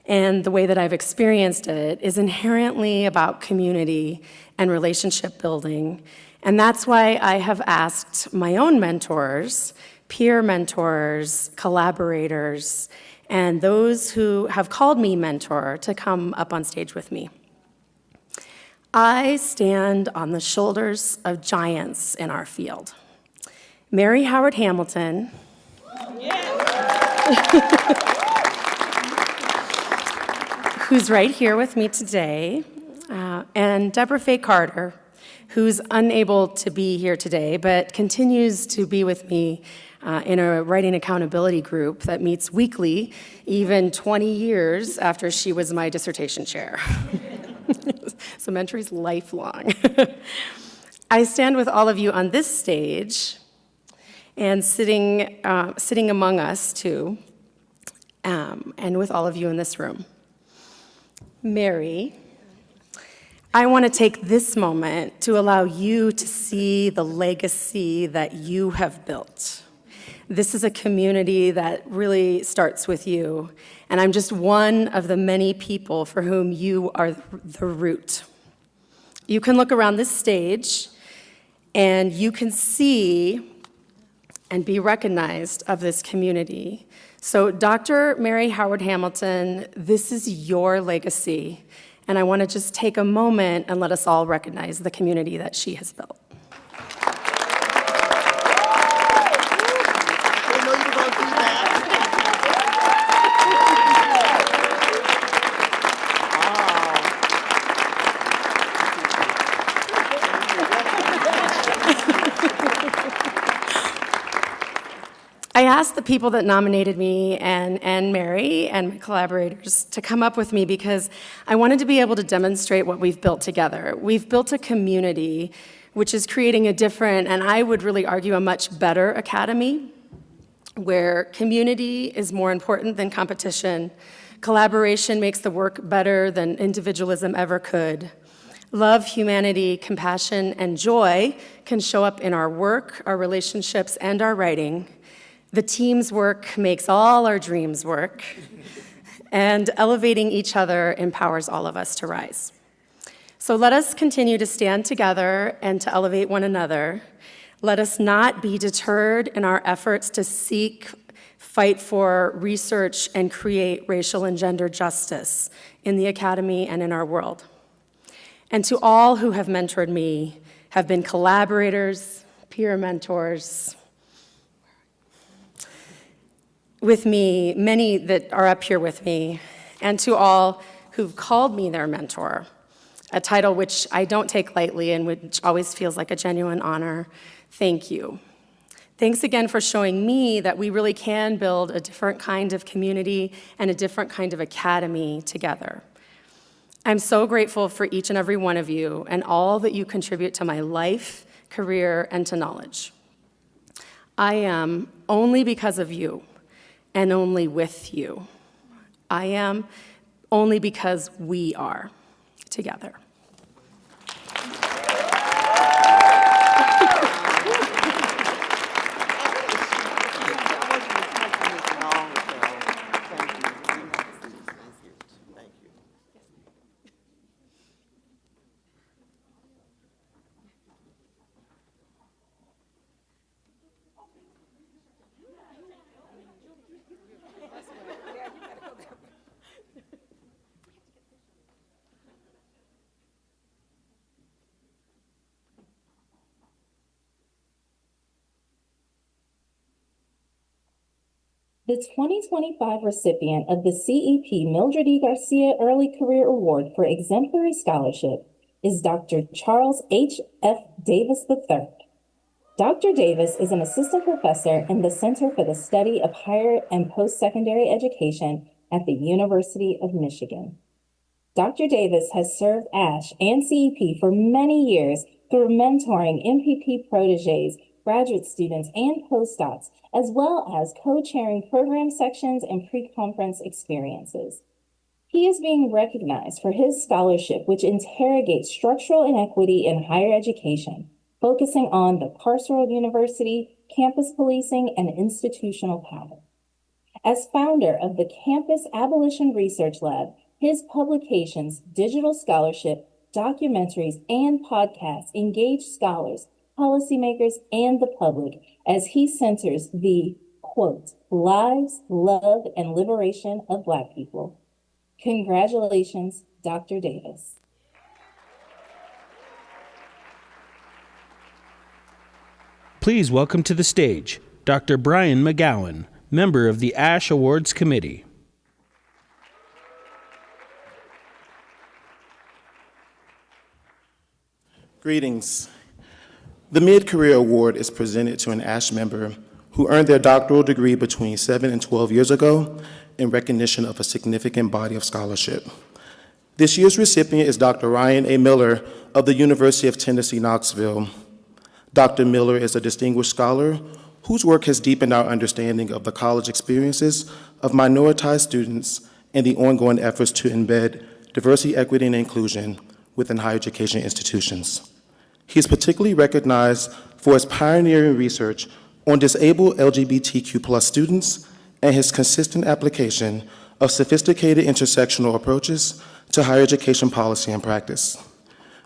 and the way that I've experienced it, is inherently about community and relationship building. And that's why I have asked my own mentors, peer mentors, collaborators, and those who have called me mentor to come up on stage with me. I stand on the shoulders of giants in our field. Mary Howard Hamilton, who's right here with me today, and Deborah Faye Carter, who's unable to be here today, but continues to be with me in a writing accountability group that meets weekly, even 20 years after she was my dissertation chair. So mentoring's lifelong. I stand with all of you on this stage and sitting among us too, and with all of you in this room. Mary, I want to take this moment to allow you to see the legacy that you have built. This is a community that really starts with you, and I'm just one of the many people for whom you are the root. You can look around this stage, and you can see and be recognized of this community. So Dr. Mary Howard Hamilton, this is your legacy, and I want to just take a moment and let us all recognize the community that she has built. I asked the people that nominated me and Mary and my collaborators to come up with me because I wanted to be able to demonstrate what we've built together. We've built a community which is creating a different, and I would really argue a much better academy, where community is more important than competition. Collaboration makes the work better than individualism ever could. Love, humanity, compassion, and joy can show up in our work, our relationships, and our writing. The team's work makes all our dreams work, and elevating each other empowers all of us to rise. So let us continue to stand together and to elevate one another. Let us not be deterred in our efforts to seek, fight for, research, and create racial and gender justice in the academy and in our world. And to all who have mentored me, have been collaborators, peer mentors, with me, many that are up here with me, and to all who've called me their mentor, a title which I don't take lightly and which always feels like a genuine honor. Thank you. Thanks again for showing me that we really can build a different kind of community and a different kind of academy together. I'm so grateful for each and every one of you and all that you contribute to my life, career, and to knowledge. I am only because of you and only with you. I am only because we are together. The 2025 recipient of the CEP Mildred E. Garcia Early Career Award for Exemplary Scholarship is Dr. Charles H. F. Davis III. Dr. Davis is an assistant professor in the Center for the Study of Higher and Post-Secondary Education at the University of Michigan. Dr. Davis has served ASHE and CEP for many years through mentoring MPP proteges, graduate students, and postdocs, as well as co-chairing program sections and pre-conference experiences. He is being recognized for his scholarship, which interrogates structural inequity in higher education, focusing on the carceral university, campus policing, and institutional power. As founder of the Campus Abolition Research Lab, his publications, digital scholarship, documentaries, and podcasts engage scholars, policymakers, and the public as he centers the, quote, lives, love, and liberation of Black people. Congratulations, Dr. Davis. Please welcome to the stage Dr. Brian McGowan, member of the ASHE Awards Committee. Greetings. The Mid-Career Award is presented to an ASHE member who earned their doctoral degree between 7 and 12 years ago in recognition of a significant body of scholarship. This year's recipient is Dr. Ryan A. Miller of the University of Tennessee, Knoxville. Dr. Miller is a distinguished scholar whose work has deepened our understanding of the college experiences of minoritized students and the ongoing efforts to embed diversity, equity, and inclusion within higher education institutions. He is particularly recognized for his pioneering research on disabled LGBTQ+ students and his consistent application of sophisticated intersectional approaches to higher education policy and practice.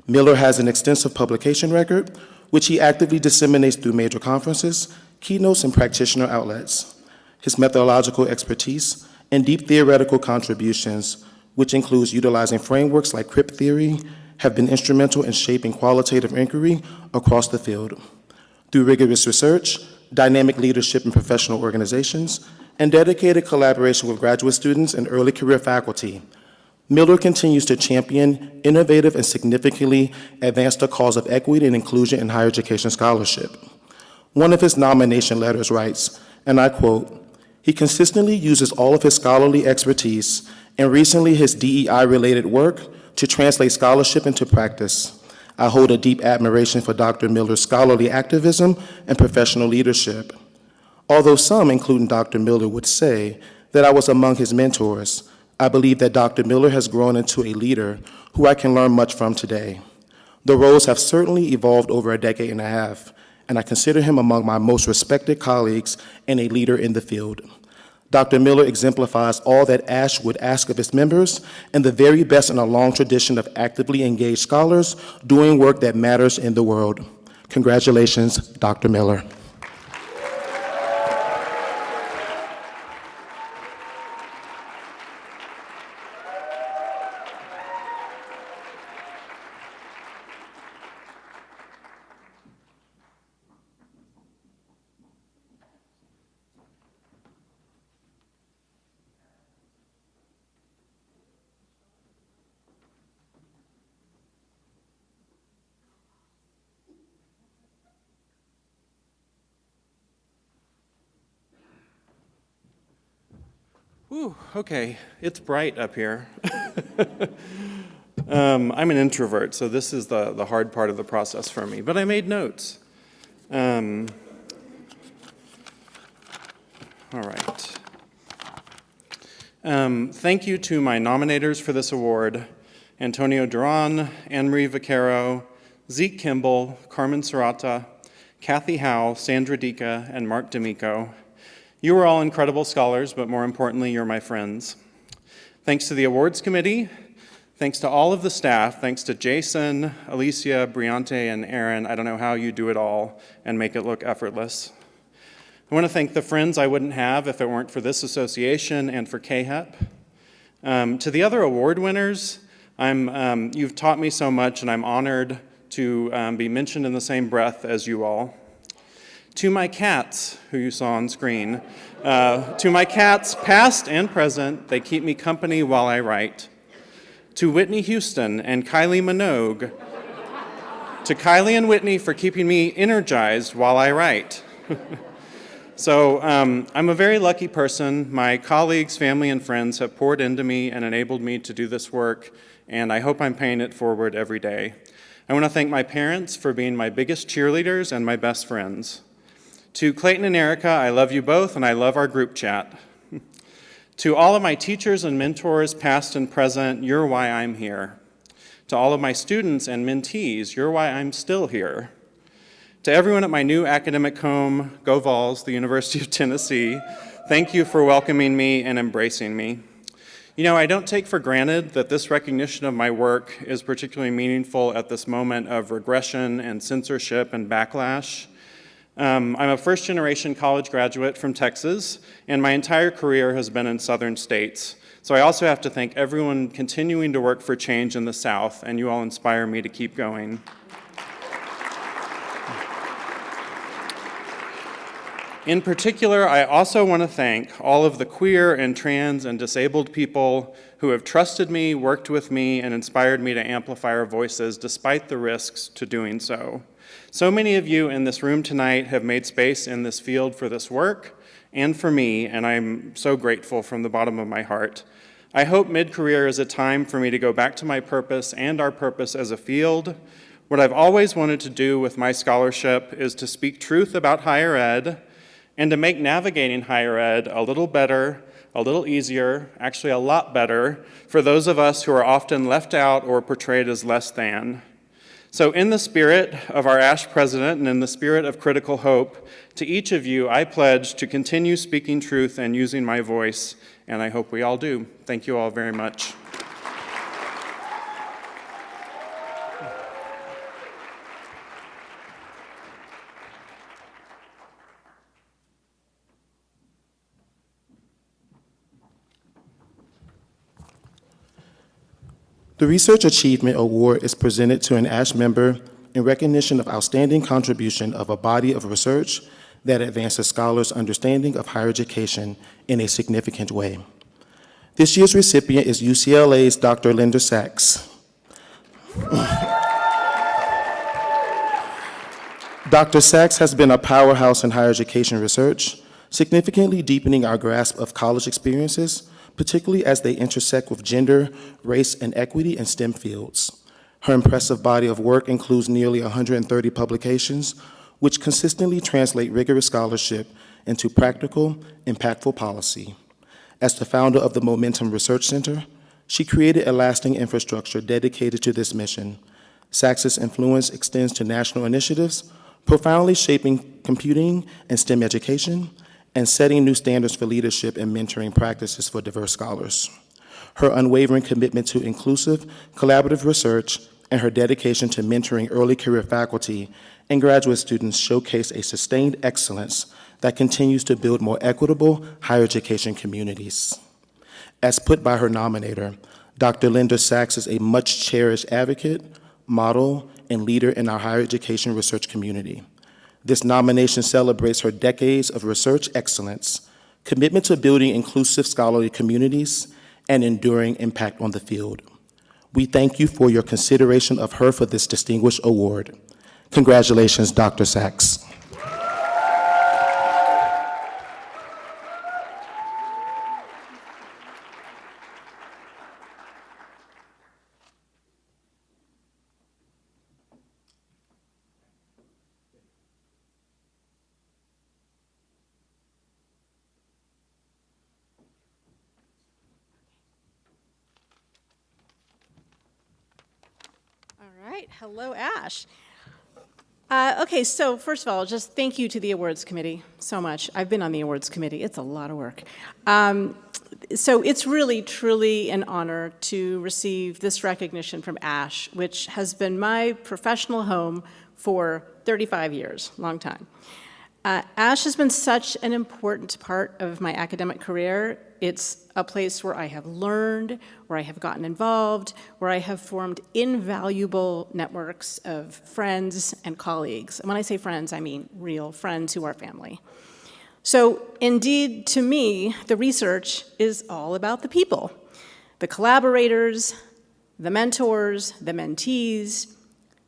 Miller has an extensive publication record, which he actively disseminates through major conferences, keynotes, and practitioner outlets. His methodological expertise and deep theoretical contributions, which includes utilizing frameworks like crip theory, have been instrumental in shaping qualitative inquiry across the field. Through rigorous research, dynamic leadership in professional organizations, and dedicated collaboration with graduate students and early career faculty, Miller continues to champion innovative and significantly advance the cause of equity and inclusion in higher education scholarship. One of his nomination letters writes, and I quote, "He consistently uses all of his scholarly expertise and recently his DEI-related work to translate scholarship into practice. I hold a deep admiration for Dr. Miller's scholarly activism and professional leadership. Although some, including Dr. Miller, would say that I was among his mentors, I believe that Dr. Miller has grown into a leader who I can learn much from today. The roles have certainly evolved over a decade and a half, and I consider him among my most respected colleagues and a leader in the field. Dr. Miller exemplifies all that ASHE would ask of its members and the very best in a long tradition of actively engaged scholars doing work that matters in the world. Congratulations, Dr. Miller." Whew, okay, it's bright up here. I'm an introvert, so this is the hard part of the process for me, but I made notes. All right. Thank you to my nominators for this award, Antonio Duran, Anne-Marie Vaquero, Zeke Kimball, Carmen Serrata, Kathy Howe, Sandra Dika, and Mark D'Amico. You are all incredible scholars, but more importantly, you're my friends. Thanks to the awards committee, thanks to all of the staff, thanks to Jason, Alicia, Briante, and Aaron. I don't know how you do it all and make it look effortless. I want to thank the friends I wouldn't have if it weren't for this association and for KHEP. To the other award winners, you've taught me so much, and I'm honored to be mentioned in the same breath as you all. To my cats, who you saw on screen, to my cats, past and present, they keep me company while I write. To Whitney Houston and Kylie Minogue, to Kylie and Whitney for keeping me energized while I write. So I'm a very lucky person. My colleagues, family, and friends have poured into me and enabled me to do this work, and I hope I'm paying it forward every day. I want to thank my parents for being my biggest cheerleaders and my best friends. To Clayton and Erica, I love you both, and I love our group chat. To all of my teachers and mentors, past and present, you're why I'm here. To all of my students and mentees, you're why I'm still here. To everyone at my new academic home, Go Vols, the University of Tennessee, thank you for welcoming me and embracing me. You know, I don't take for granted that this recognition of my work is particularly meaningful at this moment of regression and censorship and backlash. I'm a first-generation college graduate from Texas, and my entire career has been in southern states. So I also have to thank everyone continuing to work for change in the South, and you all inspire me to keep going. In particular, I also want to thank all of the queer and trans and disabled people who have trusted me, worked with me, and inspired me to amplify our voices despite the risks to doing so. So many of you in this room tonight have made space in this field for this work and for me, and I'm so grateful from the bottom of my heart. I hope mid-career is a time for me to go back to my purpose and our purpose as a field. What I've always wanted to do with my scholarship is to speak truth about higher ed and to make navigating higher ed a little better, a little easier, actually a lot better, for those of us who are often left out or portrayed as less than. So in the spirit of our ASHE president and in the spirit of critical hope, to each of you, I pledge to continue speaking truth and using my voice, and I hope we all do. Thank you all very much. The Research Achievement Award is presented to an ASHE member in recognition of outstanding contribution of a body of research that advances scholars' understanding of higher education in a significant way. This year's recipient is UCLA's Dr. Linda Sachs. Dr. Sachs has been a powerhouse in higher education research, significantly deepening our grasp of college experiences, particularly as they intersect with gender, race, and equity in STEM fields. Her impressive body of work includes nearly 130 publications, which consistently translate rigorous scholarship into practical, impactful policy. As the founder of the Momentum Research Center, she created a lasting infrastructure dedicated to this mission. Sachs's influence extends to national initiatives, profoundly shaping computing and STEM education, and setting new standards for leadership and mentoring practices for diverse scholars. Her unwavering commitment to inclusive, collaborative research and her dedication to mentoring early career faculty and graduate students showcase a sustained excellence that continues to build more equitable higher education communities. As put by her nominator, Dr. Linda Sachs is a much-cherished advocate, model, and leader in our higher education research community. This nomination celebrates her decades of research excellence, commitment to building inclusive scholarly communities, and enduring impact on the field. We thank you for your consideration of her for this distinguished award. Congratulations, Dr. Sachs. All right, hello, ASHE. Okay, so first of all, just thank you to the awards committee so much. I've been on the awards committee. It's a lot of work. So it's really, truly an honor to receive this recognition from ASHE, which has been my professional home for 35 years, long time. ASHE has been such an important part of my academic career. It's a place where I have learned, where I have gotten involved, where I have formed invaluable networks of friends and colleagues. And when I say friends, I mean real friends who are family. So indeed, to me, the research is all about the people, the collaborators, the mentors, the mentees,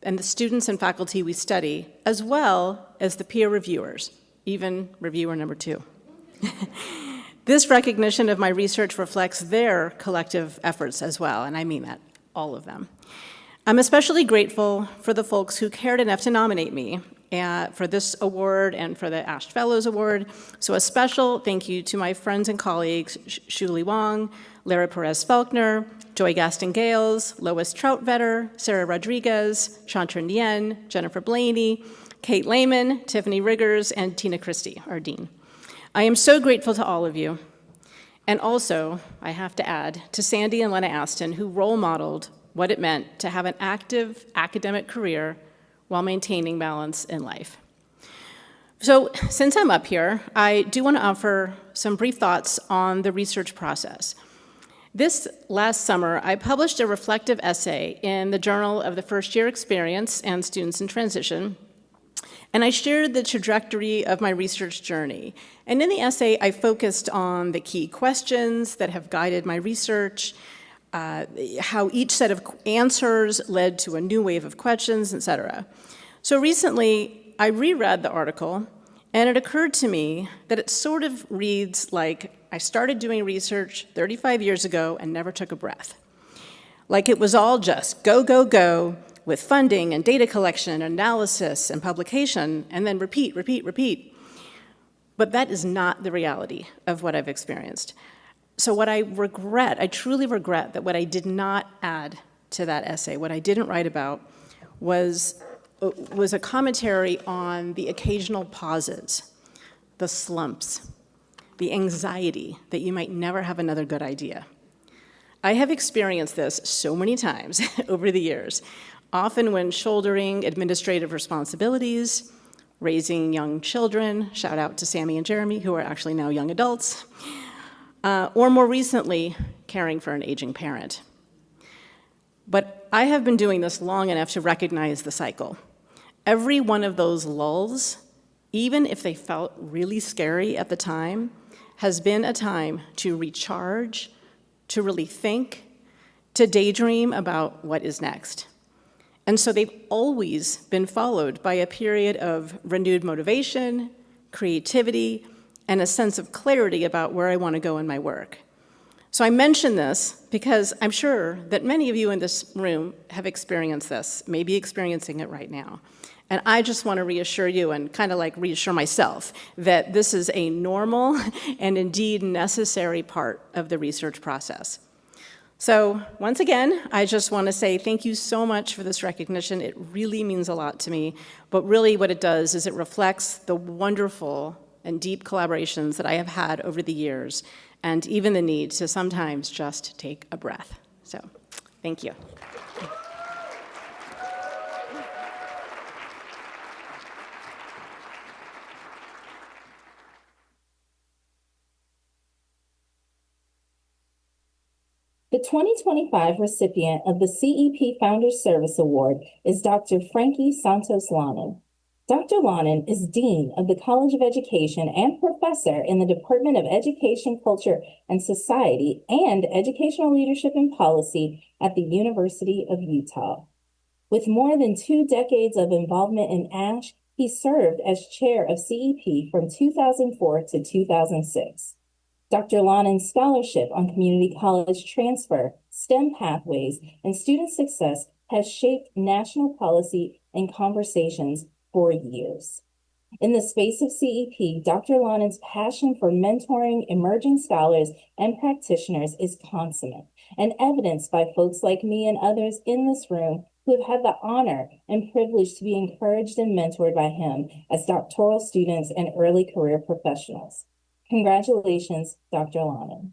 and the students and faculty we study, as well as the peer reviewers, even reviewer number 2. This recognition of my research reflects their collective efforts as well, and I mean that, all of them. I'm especially grateful for the folks who cared enough to nominate me for this award and for the ASHE Fellows Award. So a special thank you to my friends and colleagues, Shuli Wong, Lara Perez-Faulkner, Joy Gaston-Gales, Lois Troutvetter, Sarah Rodriguez, Chantra Nguyen, Jennifer Blaney, Kate Lehman, Tiffany Riggers, and Tina Christie, our dean. I am so grateful to all of you. And also, I have to add, to Sandy and Lena Aston, who role modeled what it meant to have an active academic career while maintaining balance in life. So since I'm up here, I do want to offer some brief thoughts on the research process. This last summer, I published a reflective essay in the Journal of the First Year Experience and Students in Transition, and I shared the trajectory of my research journey. And in the essay, I focused on the key questions that have guided my research, how each set of answers led to a new wave of questions, etc. So recently, I reread the article, and it occurred to me that it sort of reads like I started doing research 35 years ago and never took a breath. Like it was all just go, go, go, with funding and data collection and analysis and publication, and then repeat, repeat, repeat. But that is not the reality of what I've experienced. So what I regret, I truly regret that what I did not add to that essay, what I didn't write about, was a commentary on the occasional pauses, the slumps, the anxiety that you might never have another good idea. I have experienced this so many times over the years, often when shouldering administrative responsibilities, raising young children, shout out to Sammy and Jeremy, who are actually now young adults, or more recently, caring for an aging parent. But I have been doing this long enough to recognize the cycle. Every one of those lulls, even if they felt really scary at the time, has been a time to recharge, to really think, to daydream about what is next. And so they've always been followed by a period of renewed motivation, creativity, and a sense of clarity about where I want to go in my work. So I mention this because I'm sure that many of you in this room have experienced this, maybe experiencing it right now. And I just want to reassure you and kind of like reassure myself that this is a normal and indeed necessary part of the research process. So once again, I just want to say thank you so much for this recognition. It really means a lot to me. But really what it does is it reflects the wonderful and deep collaborations that I have had over the years, and even the need to sometimes just take a breath. So thank you. The 2025 recipient of the CEP Founders Service Award is Dr. Frankie Santos-Lanin. Dr. Lanin is Dean of the College of Education and Professor in the Department of Education, Culture, and Society and Educational Leadership and Policy at the University of Utah. With more than 2 decades of involvement in ASHE, he served as chair of CEP from 2004 to 2006. Dr. Lanin's scholarship on community college transfer, STEM pathways, and student success has shaped national policy and conversations for years. In the space of CEP, Dr. Lanin's passion for mentoring emerging scholars and practitioners is consummate and evidenced by folks like me and others in this room who have had the honor and privilege to be encouraged and mentored by him as doctoral students and early career professionals. Congratulations, Dr. Lannon.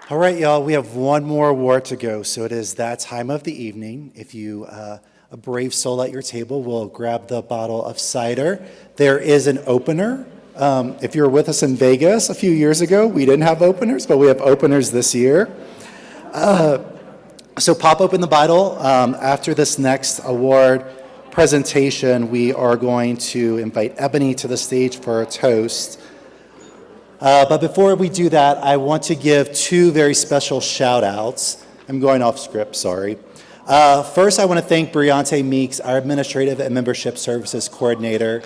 All right, y'all, we have one more award to go, so it is that time of the evening. If you, a brave soul at your table, will grab the bottle of cider. There is an opener. If you were with us in Vegas a few years ago, we didn't have openers, but we have openers this year. So pop open the bottle. After this next award presentation, we are going to invite Ebony to the stage for a toast. But before we do that, I want to give two very special shout outs. I'm going off script, sorry. First, I want to thank Briante Meeks, our Administrative and Membership Services Coordinator.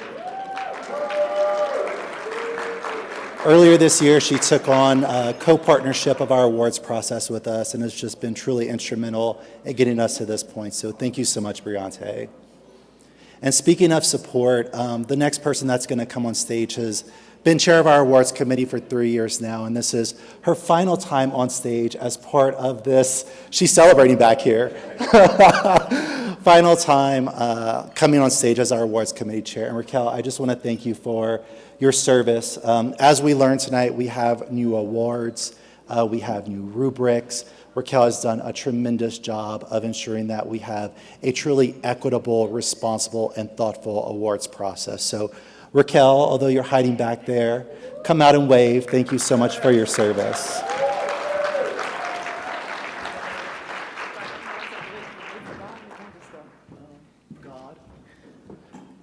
Earlier this year, she took on co-partnership of our awards process with us and has just been truly instrumental in getting us to this point. So thank you so much, Briante. And speaking of support, the next person that's going to come on stage has been chair of our awards committee for 3 years now, and this is her final time on stage as part of this. She's celebrating back here. Final time coming on stage as our awards committee chair. And Raquel, I just want to thank you for your service. As we learned tonight, we have new awards, we have new rubrics. Raquel has done a tremendous job of ensuring that we have a truly equitable, responsible, and thoughtful awards process. So Raquel, although you're hiding back there, come out and wave. Thank you so much for your service.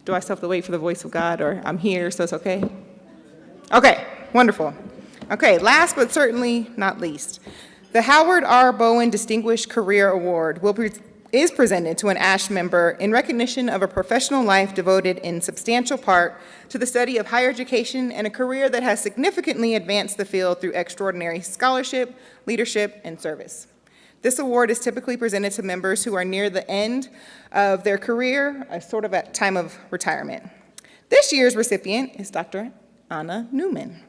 Do I still have to wait for the voice of God, or I'm here, so it's okay? Okay, wonderful. Okay, last but certainly not least, the Howard R. Bowen Distinguished Career Award is presented to an ASHE member in recognition of a professional life devoted in substantial part to the study of higher education and a career that has significantly advanced the field through extraordinary scholarship, leadership, and service. This award is typically presented to members who are near the end of their career, sort of at time of retirement. This year's recipient is Dr. Anna Newman.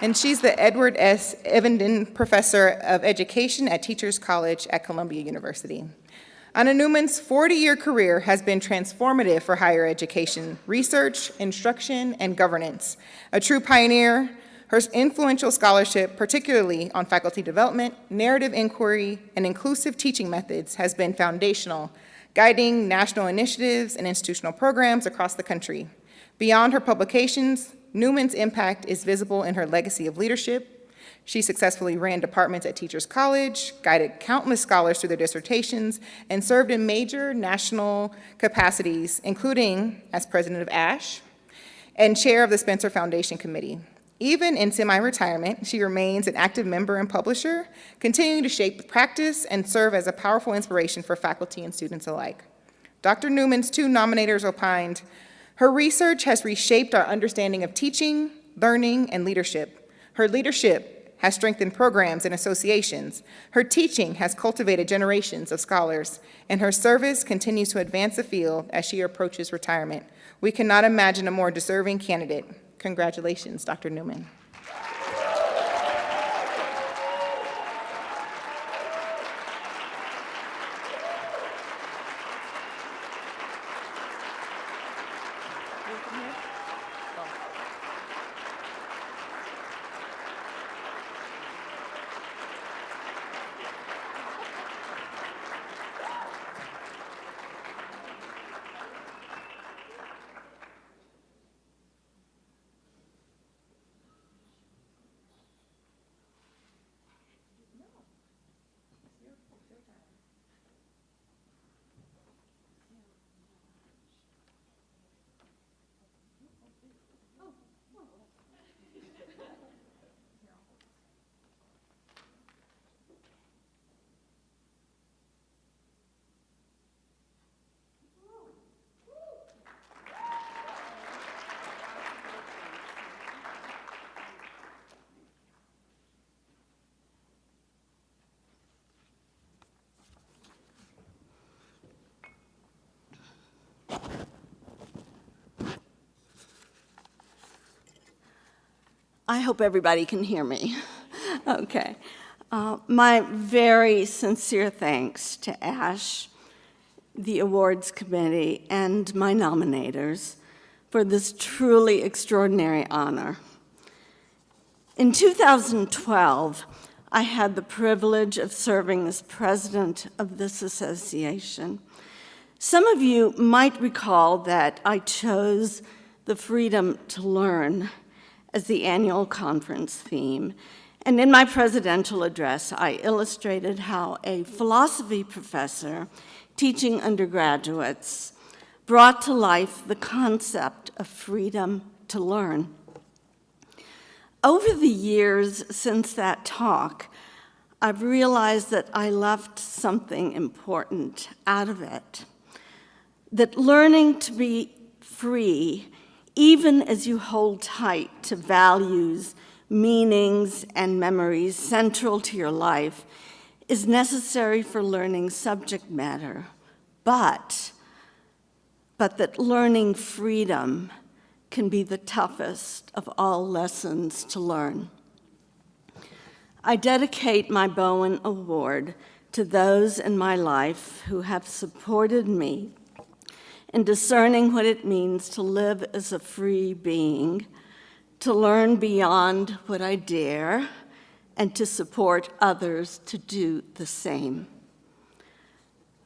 And she's the Edward S. Evenden Professor of Education at Teachers College at Columbia University. Anna Newman's 40-year career has been transformative for higher education, research, instruction, and governance. A true pioneer, her influential scholarship, particularly on faculty development, narrative inquiry, and inclusive teaching methods, has been foundational, guiding national initiatives and institutional programs across the country. Beyond her publications, Newman's impact is visible in her legacy of leadership. She successfully ran departments at Teachers College, guided countless scholars through their dissertations, and served in major national capacities, including as president of ASHE and chair of the Spencer Foundation Committee. Even in semi-retirement, she remains an active member and publisher, continuing to shape the practice and serve as a powerful inspiration for faculty and students alike. Dr. Newman's two nominators opined, her research has reshaped our understanding of teaching, learning, and leadership. Her leadership has strengthened programs and associations. Her teaching has cultivated generations of scholars, and her service continues to advance the field as she approaches retirement. We cannot imagine a more deserving candidate. Congratulations, Dr. Newman. I hope everybody can hear me. Okay. My very sincere thanks to ASHE, the awards committee, and my nominators for this truly extraordinary honor. In 2012, I had the privilege of serving as president of this association. Some of you might recall that I chose the freedom to learn as the annual conference theme. And in my presidential address, I illustrated how a philosophy professor teaching undergraduates brought to life the concept of freedom to learn. Over the years since that talk, I've realized that I left something important out of it. That learning to be free, even as you hold tight to values, meanings, and memories central to your life, is necessary for learning subject matter, but that learning freedom can be the toughest of all lessons to learn. I dedicate my Bowen Award to those in my life who have supported me in discerning what it means to live as a free being, to learn beyond what I dare, and to support others to do the same.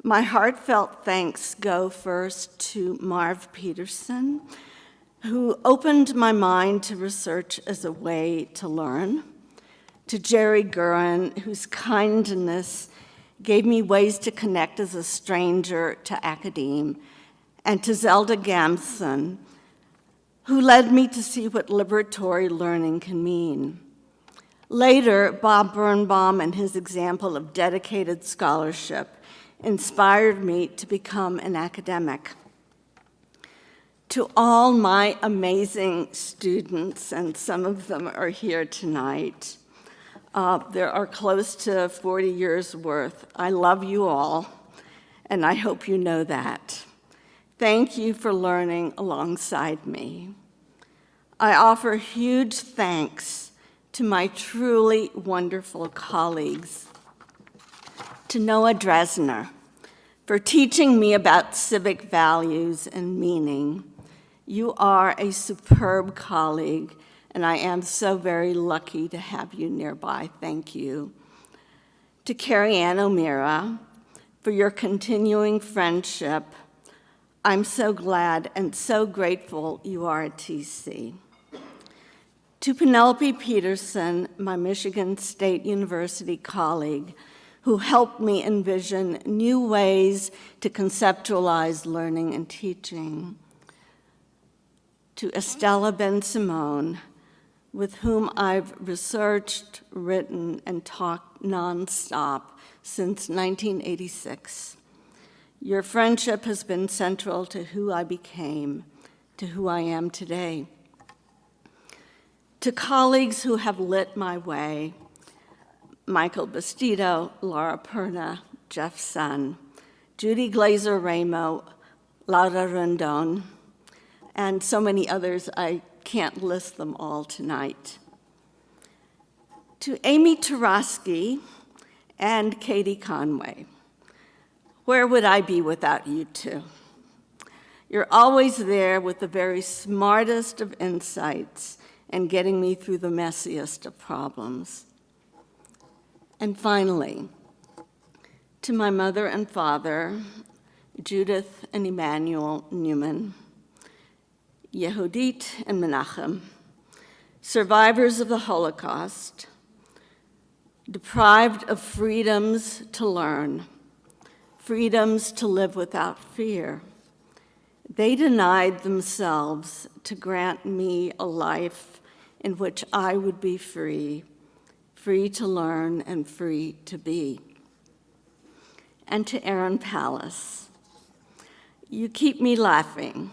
My heartfelt thanks go first to Marv Peterson, who opened my mind to research as a way to learn, to Jerry Gurin, whose kindness gave me ways to connect as a stranger to academe, and to Zelda Gamson, who led me to see what liberatory learning can mean. Later, Bob Birnbaum and his example of dedicated scholarship inspired me to become an academic. To all my amazing students, and some of them are here tonight, there are close to 40 years worth. I love you all, and I hope you know that. Thank you for learning alongside me. I offer huge thanks to my truly wonderful colleagues, to Noah Dresner for teaching me about civic values and meaning. You are a superb colleague, and I am so very lucky to have you nearby. Thank you. To Carrie Ann O'Meara for your continuing friendship. I'm so glad and so grateful you are at TC. To Penelope Peterson, my Michigan State University colleague, who helped me envision new ways to conceptualize learning and teaching. To Estella Ben-Simone, with whom I've researched, written, and talked nonstop since 1986. Your friendship has been central to who I became, to who I am today. To colleagues who have lit my way, Michael Bastido, Laura Perna, Jeff Sun, Judy Glazer-Ramo, Laura Rendon, and so many others, I can't list them all tonight. To Amy Tarosky and Katie Conway, where would I be without you two? You're always there with the very smartest of insights and getting me through the messiest of problems. And finally, to my mother and father, Judith and Emmanuel Newman, Yehudit and Menachem, survivors of the Holocaust, deprived of freedoms to learn, freedoms to live without fear. They denied themselves to grant me a life in which I would be free, free to learn and free to be. And to Aaron Pallas, you keep me laughing.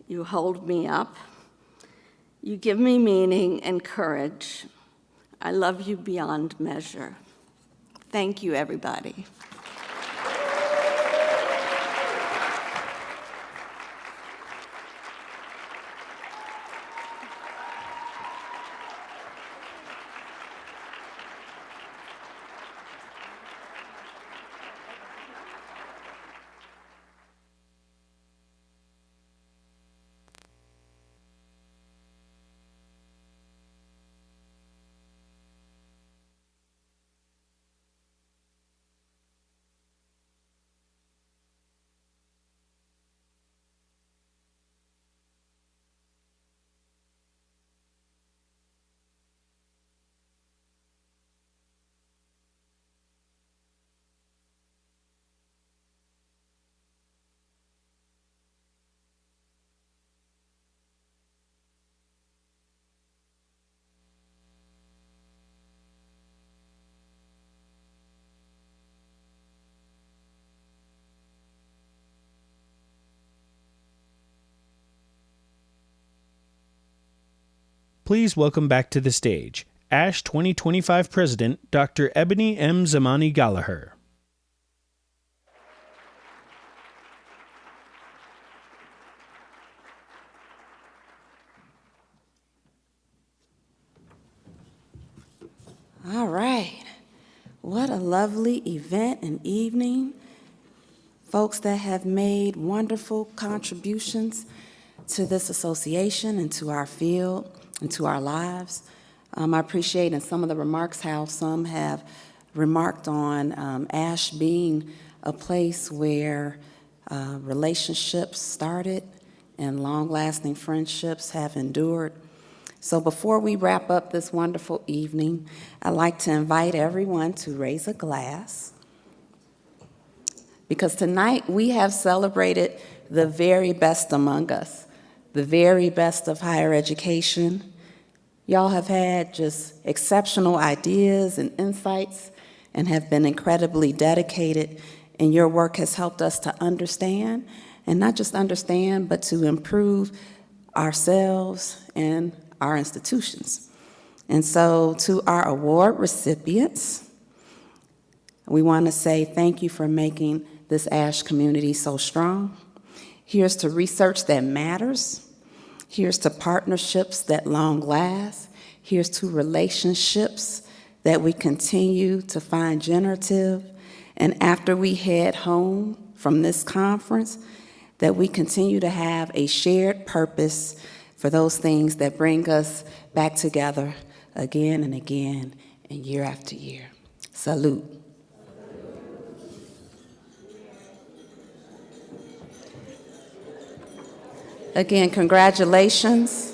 You hold me up. You give me meaning and courage. I love you beyond measure. Thank you, everybody. Please welcome back to the stage ASHE 2025 President, Dr. Ebony M. Zamani Gallagher. All right. What a lovely event and evening. Folks that have made wonderful contributions to this association and to our field and to our lives. I appreciate in some of the remarks how some have remarked on ASHE being a place where relationships started and long-lasting friendships have endured. So before we wrap up this wonderful evening, I'd like to invite everyone to raise a glass, because tonight we have celebrated the very best among us, the very best of higher education. Y'all have had just exceptional ideas and insights and have been incredibly dedicated, and your work has helped us to understand, and not just understand, but to improve ourselves and our institutions. And so to our award recipients, we want to say thank you for making this ASHE community so strong. Here's to research that matters. Here's to partnerships that long last. Here's to relationships that we continue to find generative. And after we head home from this conference, that we continue to have a shared purpose for those things that bring us back together again and again and year after year. Salute. Again, congratulations.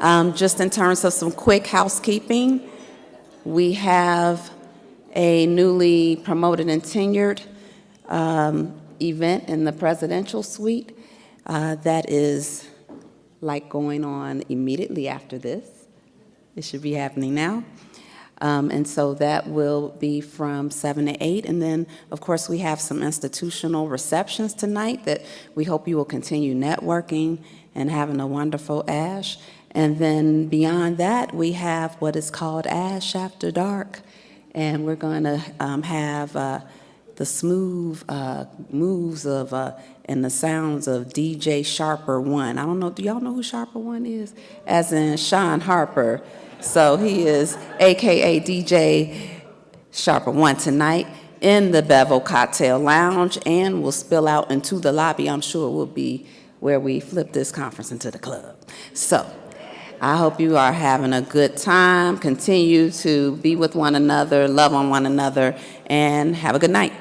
Just in terms of some quick housekeeping, we have a newly promoted and tenured event in the presidential suite that is like going on immediately after this. It should be happening now. And so that will be from 7 to 8. And then, of course, we have some institutional receptions tonight that we hope you will continue networking and having a wonderful ASHE. And then beyond that, we have what is called ASHE After Dark. And we're going to have the smooth moves of and the sounds of DJ Sharper One. I don't know, do y'all know who Sharper One is? As in Sean Harper. So he is AKA DJ Sharper One tonight in the Bevel Cocktail Lounge, and will spill out into the lobby. I'm sure will be where we flip this conference into the club. So I hope you are having a good time. Continue to be with one another, love on one another, and have a good night.